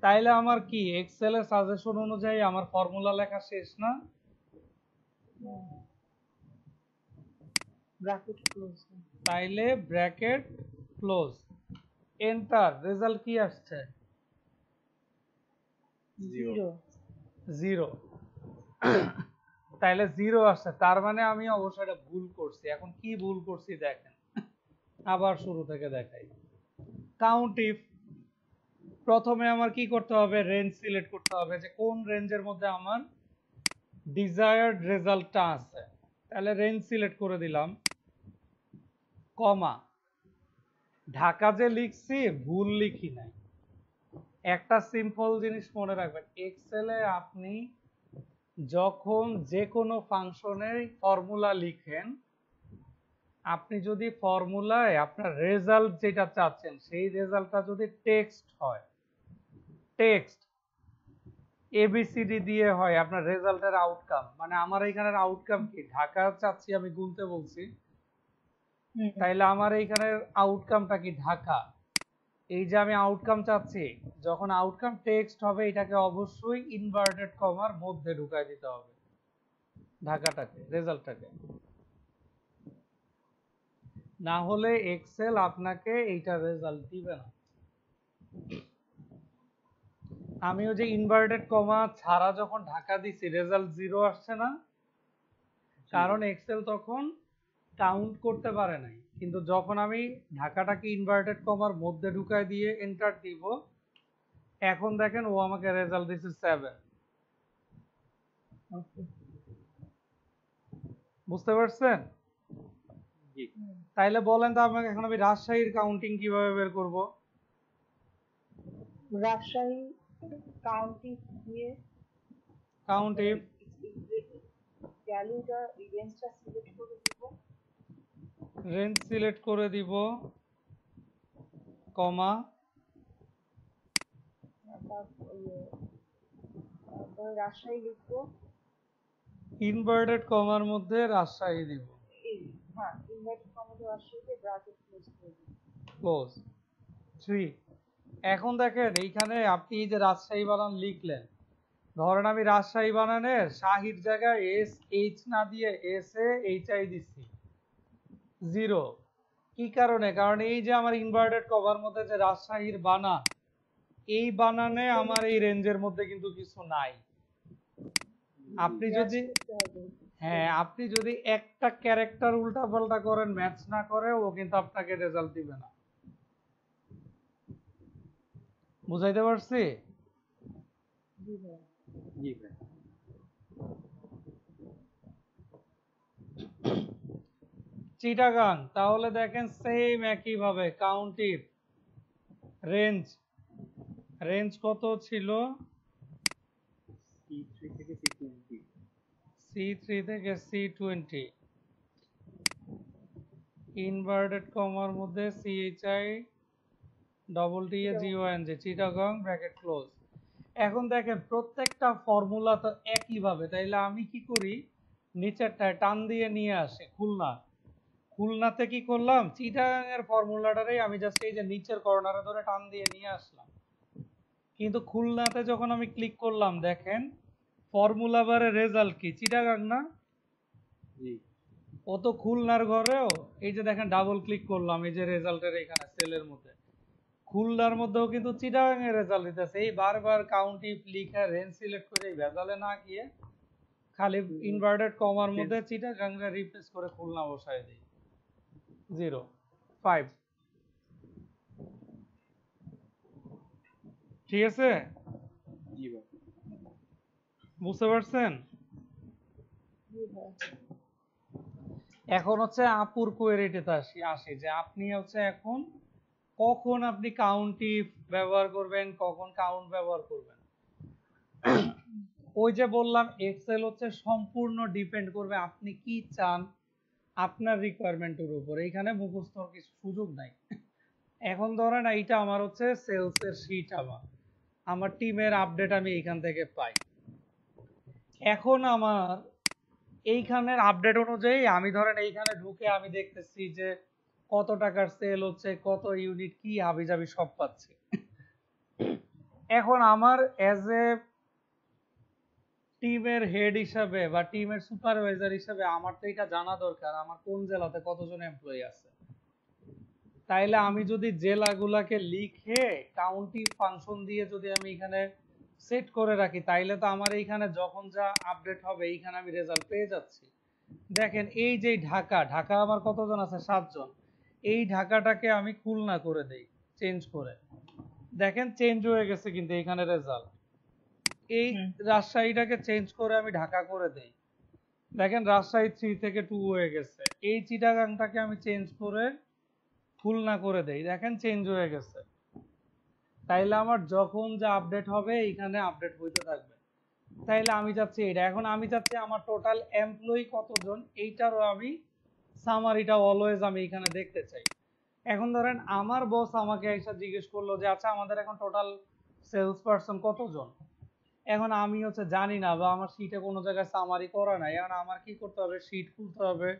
তাইলে আমার কি এক্সেল এর সাজেশন অনুযায়ী আমার ফর্মুলা লেখা শেষ না? Bracket close. তাইলে ব্র্যাকেট ক্লোজ, এন্টার, রেজাল্ট কি আসছে? 0। 0। তাইলে 0 আসছে, তার মানে আমি অবশ্যই এটা ভুল করছি। এখন কি ভুল করছি দেখেন, আবার শুরু থেকে দেখাই। কাউন্ট ইফ, প্রথমে আমার কি করতে হবে, রেঞ্জ সিলেক্ট করতে হবে যে কোন রেঞ্জের মধ্যে আমার ডিজায়ার্ড রেজাল্টটা আছে। তাহলে রেঞ্জ সিলেক্ট করে দিলাম, কমা, ঢাকা যে লিখছি ভুল লিখি নাই। একটা সিম্পল জিনিস মনে রাখবেন, এক্সেলে আপনি যখন যে কোনো ফাংশনের ফর্মুলা লিখেন, আপনি যদি ফর্মুলায় আপনার রেজাল্ট যেটা চাচ্ছেন সেই রেজাল্টটা যদি টেক্সট হয়, টেক্সট এবিসিডি দিয়ে হয় আপনার রেজাল্টের আউটকাম, মানে আমার এখানের আউটকাম কি ঢাকা চাচ্ছি, আমি গুনতে বলছি, তাইলে আমার এইখানের আউটকামটা কি ঢাকা। এই যে আমি আউটকাম চাচ্ছি, যখন আউটকাম টেক্সট হবে এটাকে অবশ্যই ইনভার্টেড কমার মধ্যে ঢুকাই দিতে হবে ঢাকাটাকে, রেজাল্টটাকে, না হলে এক্সেল আপনাকে এইটা রেজাল্ট দিবে না। আমিও যে ইনভার্টেড কমা ছাড়া যখন ঢাকা দিছি রেজাল্ট 0 আসছে না, কারণ এক্সেল তখন কাউন্ট করতে পারে নাই। কিন্তু যখন আমি ঢাকাটাকে ইনভার্টেড কমার মধ্যে ঢুকাই দিয়ে এন্টার দিব, এখন দেখেন ও আমাকে রেজাল্ট দিছে 7। বুঝতে পারছেন? জি। তাইলে বলেন তো আমাকে, এখন আমি রাজশাহীর কাউন্টিং কিভাবে বের করব? রাজশাহী কাউন্টি দিয়ে কাউন্ট ইফ, ভ্যালুটা রেঞ্জটা সিলেক্ট করে দিব, রেঞ্জ সিলেক্ট করে দিব, কমা, তারপর রাজশাহী লিখবো, ইনভার্টেড কমার মধ্যে রাজশাহী দিব, হ্যাঁ ইনভার্টেড কমাতে রাজশাহীতে ব্র্যাকেট ক্লোজ করে দিব, ক্লোজ 3। এখন দেখেন এইখানে আপনি এই যে রাজশাহী বানান লিখলেন, ধরেন আমি রাজশাহী বানানের শাহির জায়গায় এস এইচ না দিয়ে এস এ এইচ আই দিচ্ছি, 0। কি কারণে? কারণ এই যে আমার ইনভার্টেড কভার মধ্যে যে রাজশাহীর বানান, এই বানানে আমার এই রেঞ্জের মধ্যে কিন্তু কিছু নাই। আপনি যদি, হ্যাঁ, আপনি যদি একটা ক্যারেক্টার উল্টা পাল্টা করেন, ম্যাচ না করে, ও কিন্তু আপনাকে রেজাল্ট দিবে না। বুঝাইতে পারছি? জি ভাই। চিটাগাং, তাহলে দেখেন সেম একই ভাবে কাউন্ট ইফ, রেঞ্জ, রেঞ্জ কত ছিল? C3 থেকে C20। C3 থেকে C20, ইনভার্টেড কমার মধ্যে CHI ডবল টি এ GONG, চিটাগং, ব্র্যাকেট ক্লোজ। এখন দেখেন প্রত্যেকটা ফর্মুলা তো একই ভাবে, তাইলে আমি কি করি, নিচেরটায় টান দিয়ে নিয়ে আসি খুলনা, খুলনাতে কি করলাম, চিটাগাং এর ফর্মুলাটারই আমি জাস্ট এই যে নিচের কর্নারে ধরে টান দিয়ে নিয়ে আসলাম। কিন্তু খুলনাতে যখন আমি ক্লিক করলাম, দেখেন ফর্মুলা বারে রেজাল্ট কি চিটাগাং না? জি। ও তো খুলনার ঘরেও, এই যে দেখেন ডাবল ক্লিক করলাম এই যে রেজাল্টের এখানে সেলের মধ্যে, খুলনার মধ্যেও কিন্তু চিটাগাং এর রেজাল্ট দিতেছে। এই বারবার কাউন্টি লিখে রেঞ্জ সিলেক্ট করে এই ভেজালে না গিয়ে খালি ইনভার্টেড কমার মধ্যে চিটাগাং রে রিপ্লেস করে খুলনা বসায় দিই, 0, 5। ঠিক আছে? জি ভাই। বুঝতে পারছেন? এখন হচ্ছে আপুর কোয়েরিটাতে আসি যে আপনি হচ্ছে এখন কখন আপনি কাউন্টি ব্যবহার করবেন, কখন কাউন্ট ব্যবহার করবেন। ওই যে বললাম এক্সেল হচ্ছে সম্পূর্ণ ডিপেন্ড করবে আপনি কি চান, আপনার রিকোয়ারমেন্টের উপর, এইখানে মুখস্থর কিছু সুযোগ নাই। এখন ধরেন এইটা আমার হচ্ছে সেলস এর শীট, আমার টিমের আপডেট আমি এইখান থেকে পাই। এখন আমার এইখানের আপডেট অনুযায়ী আমি ধরেন এইখানে ঢুকে আমি দেখতেছি যে কত টাকার সেল হচ্ছে, কত ইউনিট কি হাবিজাবি সব পাচ্ছি। এখন আমার অ্যাজ এ টিমের হেড হিসাবে বা টিমের সুপারভাইজার হিসাবে আমার তো এটা জানা দরকার আমার কোন জেলাতে কতজন এমপ্লয়ি আছে। তাইলে আমি যদি জেলাগুলাকে লিখে কাউন্টি ফাংশন দিয়ে যদি আমি এখানে সেট করে রাখি তাইলে তো আমার এইখানে যখন যা আপডেট হবে এইখানে আমি রেজাল্ট পেয়ে যাচ্ছি। দেখেন এই যে ঢাকা, ঢাকা আমার কতজন আছে 7 জন। এই ঢাকাটাকে আমি খুলনা করে দেই চেঞ্জ করে, দেখেন চেঞ্জ হয়ে গেছে কিন্তু এখানে রেজাল্ট। এই রাজশাহীটাকে চেঞ্জ করে আমি ঢাকা করে দেই, দেখেন রাজশাহী 3 থেকে 2 হয়ে গেছে। এই চিটাগাংটাকে আমি চেঞ্জ করে খুলনা করে দেই, দেখেন চেঞ্জ হয়ে গেছে। তাইলে আমার যখন যা আপডেট হবে এখানে আপডেট হইতে থাকবে। তাইলে আমি চাচ্ছি এটা, এখন আমি চাচ্ছি আমার টোটাল এমপ্লয়ি কতজন এইটারও আমি সামারিটা অলওয়েজ আমি এখানে দেখতে চাই। এখন ধরেন আমার বস আমাকে এসে জিজ্ঞেস করলো যে আচ্ছা আমাদের এখন টোটাল সেলস পারসন কতজন। এখন আমি হচ্ছে জানি না বা আমার শীটে কোনো জায়গায় সামারি করা নাই, এখন আমার কি করতে হবে, শীট খুলতে হবে,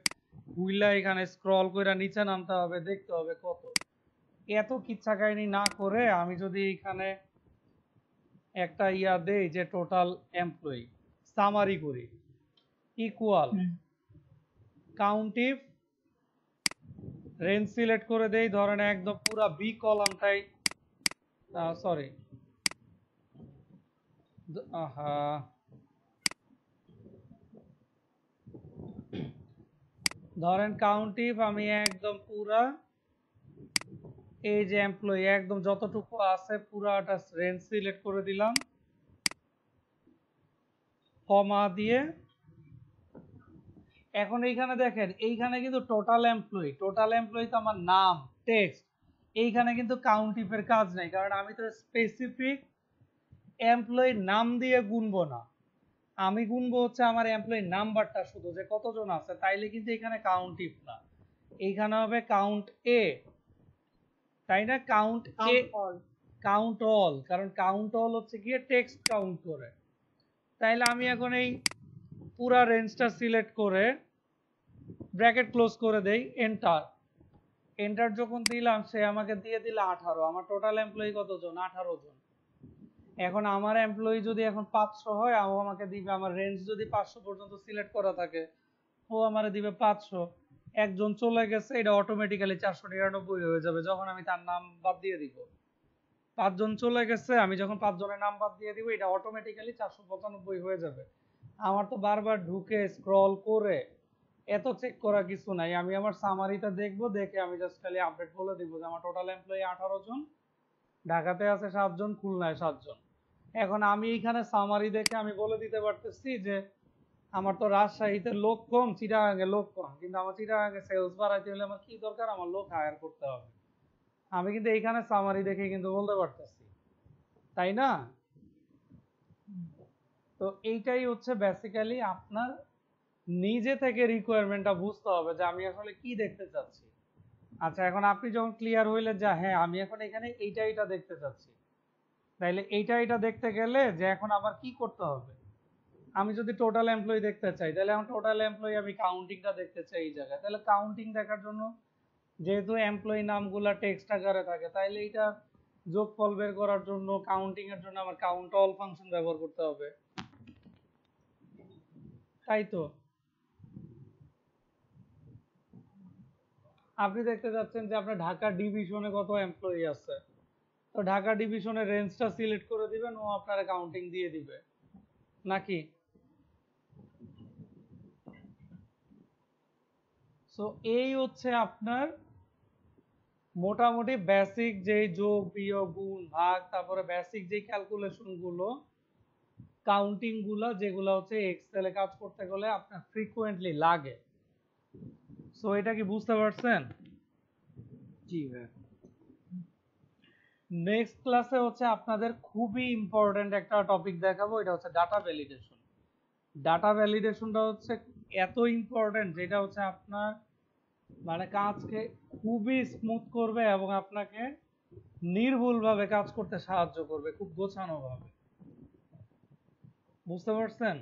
খুইলা এখানে স্ক্রল করে নিচে নামতে হবে, দেখতে হবে কত। এত কিচ্ছা কাহিনী না করে আমি যদি এখানে একটা ইয়া দেই যে টোটাল এমপ্লয়ি সামারি করি ইকুয়াল কাউন্টিভ রেঞ্জ সিলেক্ট করে দেই, ধরেন একদম পুরা বি কলামটাই, সরি ধরেন কাউন্টিভ আমি একদম পুরা এই যে এমপ্লয়ি একদম যতটুকু আছে পুরাটা রেঞ্জ সিলেক্ট করে দিলাম, কমা দিয়ে। এখন এইখানে দেখেন এইখানে কিন্তু টোটাল এমপ্লয়ি তো আমার নাম টেক্সট, এইখানে কিন্তু কাউন্টিভের কাজ নাই, কারণ আমি তো স্পেসিফিক এমপ্লয়ির নাম দিয়ে গুনবো না, আমি গুনবো হচ্ছে আমার এমপ্লয়ি নাম্বারটা শুধু যে কতজন আছে। তাইলে কিন্তু এখানে কাউন্টিভ না, এইখানে হবে কাউন্ট এ, তাই না? কাউন্ট এ, কাউন্ট অল, কারণ কাউন্ট অল হচ্ছে গিয়ে টেক্সট কাউন্ট করে। তাইলে আমি এখন এই পুরা রেঞ্জটা সিলেক্ট করে ব্র্যাকেট ক্লোজ করে দেই, এন্টার। এন্টার যখন দিলাম সে আমাকে দিয়ে দিল 18, আমার টোটাল এমপ্লয়ি কতজন, 18 জন। এখন আমার এমপ্লয়ি যদি এখন 500 হয় ও আমাকে দিবে, আমার রেঞ্জ যদি 500 পর্যন্ত সিলেক্ট করা থাকে ও আমারে দিবে 500। একজন চলে গেছে, এটা অটোমেটিক্যালি 499 হয়ে যাবে যখন আমি তার নাম বাদ দিয়ে দিব। 5 জন চলে গেছে, আমি যখন 5 জনের নাম বাদ দিয়ে দিব এটা অটোমেটিক্যালি 495 হয়ে যাবে। আমার তো বারবার ঢুকে স্ক্রল করে এত চেক করা কিছু নাই, আমি আমার সামারিটা দেখবো, দেখে আমি জাস্ট খালি আপডেট বলে দিব যে আমার টোটাল এমপ্লয়ি 18 জন, ঢাকাতে আছে 7 জন, খুলনায় 7 জন। এখন আমি এইখানে সামারি দেখে আমি বলে দিতে পারতেছি যে আমার তো রাজশাহীতে লোক কম, চিটাগাঙে লোক কম, কিন্তু আমার চিটাগাঙে সেলস বাড়াইতে হলে আমার কি দরকার, আমার লোক হায়ার করতে হবে। আমি কিন্তু এইখানে সামারি দেখে কিন্তু বলতে পারতেছি, তাই না? তো এইটাই হচ্ছে বেসিক্যালি আপনার নিজে থেকে রিকোয়ারমেন্টটা বুঝতে হবে যে আমি আসলে কি দেখতে চাচ্ছি। আচ্ছা এখন আপনি যখন ক্লিয়ার হইলে যে হ্যাঁ আমি এখন এখানে এইটা দেখতে চাচ্ছি, তাইলে এইটা দেখতে গেলে যে এখন আমার কি করতে হবে, আমি যদি টোটাল এমপ্লয়ি দেখতে চাই তাহলে আমার টোটাল এমপ্লয়ি আমি কাউন্টিংটা দেখতে চাই এই জায়গায়। তাহলে কাউন্টিং দেখার জন্য যেহেতু এমপ্লয়ি নামগুলা টেক্সট আকারে থাকে, তাইলে এইটা যোগফল বের করার জন্য কাউন্টিং এর জন্য আমার কাউন্ট অল ফাংশন ব্যবহার করতে হবে, তাই তো? আপনি দেখতে যাচ্ছেন যে আপনার ঢাকা ডিভিশনে কত এমপ্লয়ি আছে, তো ঢাকা ডিভিশনের রেঞ্জটা সিলেক্ট করে দিবেন, ও আপনার কাউন্টিং দিয়ে দিবে নাকি? সো এই হচ্ছে আপনার মোটামুটি বেসিক যেই যোগ বিয়োগ গুণ ভাগ, তারপরে বেসিক যে ক্যালকুলেশন গুলো কাউন্টিং গুলো যেগুলো হচ্ছে এক্সেলে কাজ করতে গেলে আপনার ফ্রিকোয়েন্টলি লাগে। সো এটা কি বুঝতে পারছেন? জি ভাই। নেক্সট ক্লাসে হচ্ছে আপনাদের খুবই ইম্পর্টেন্ট একটা টপিক দেখাবো, এটা হচ্ছে ডাটা ভ্যালিডেশন। ডাটা ভ্যালিডেশনটা হচ্ছে এত ইম্পর্টেন্ট যেটা হচ্ছে আপনার মানে কাজকে খুবই স্মুথ করবে এবং আপনাকে নির্ভুলভাবে কাজ করতে সাহায্য করবে, খুব গোছানো ভাবে। বুঝতে পারছেন?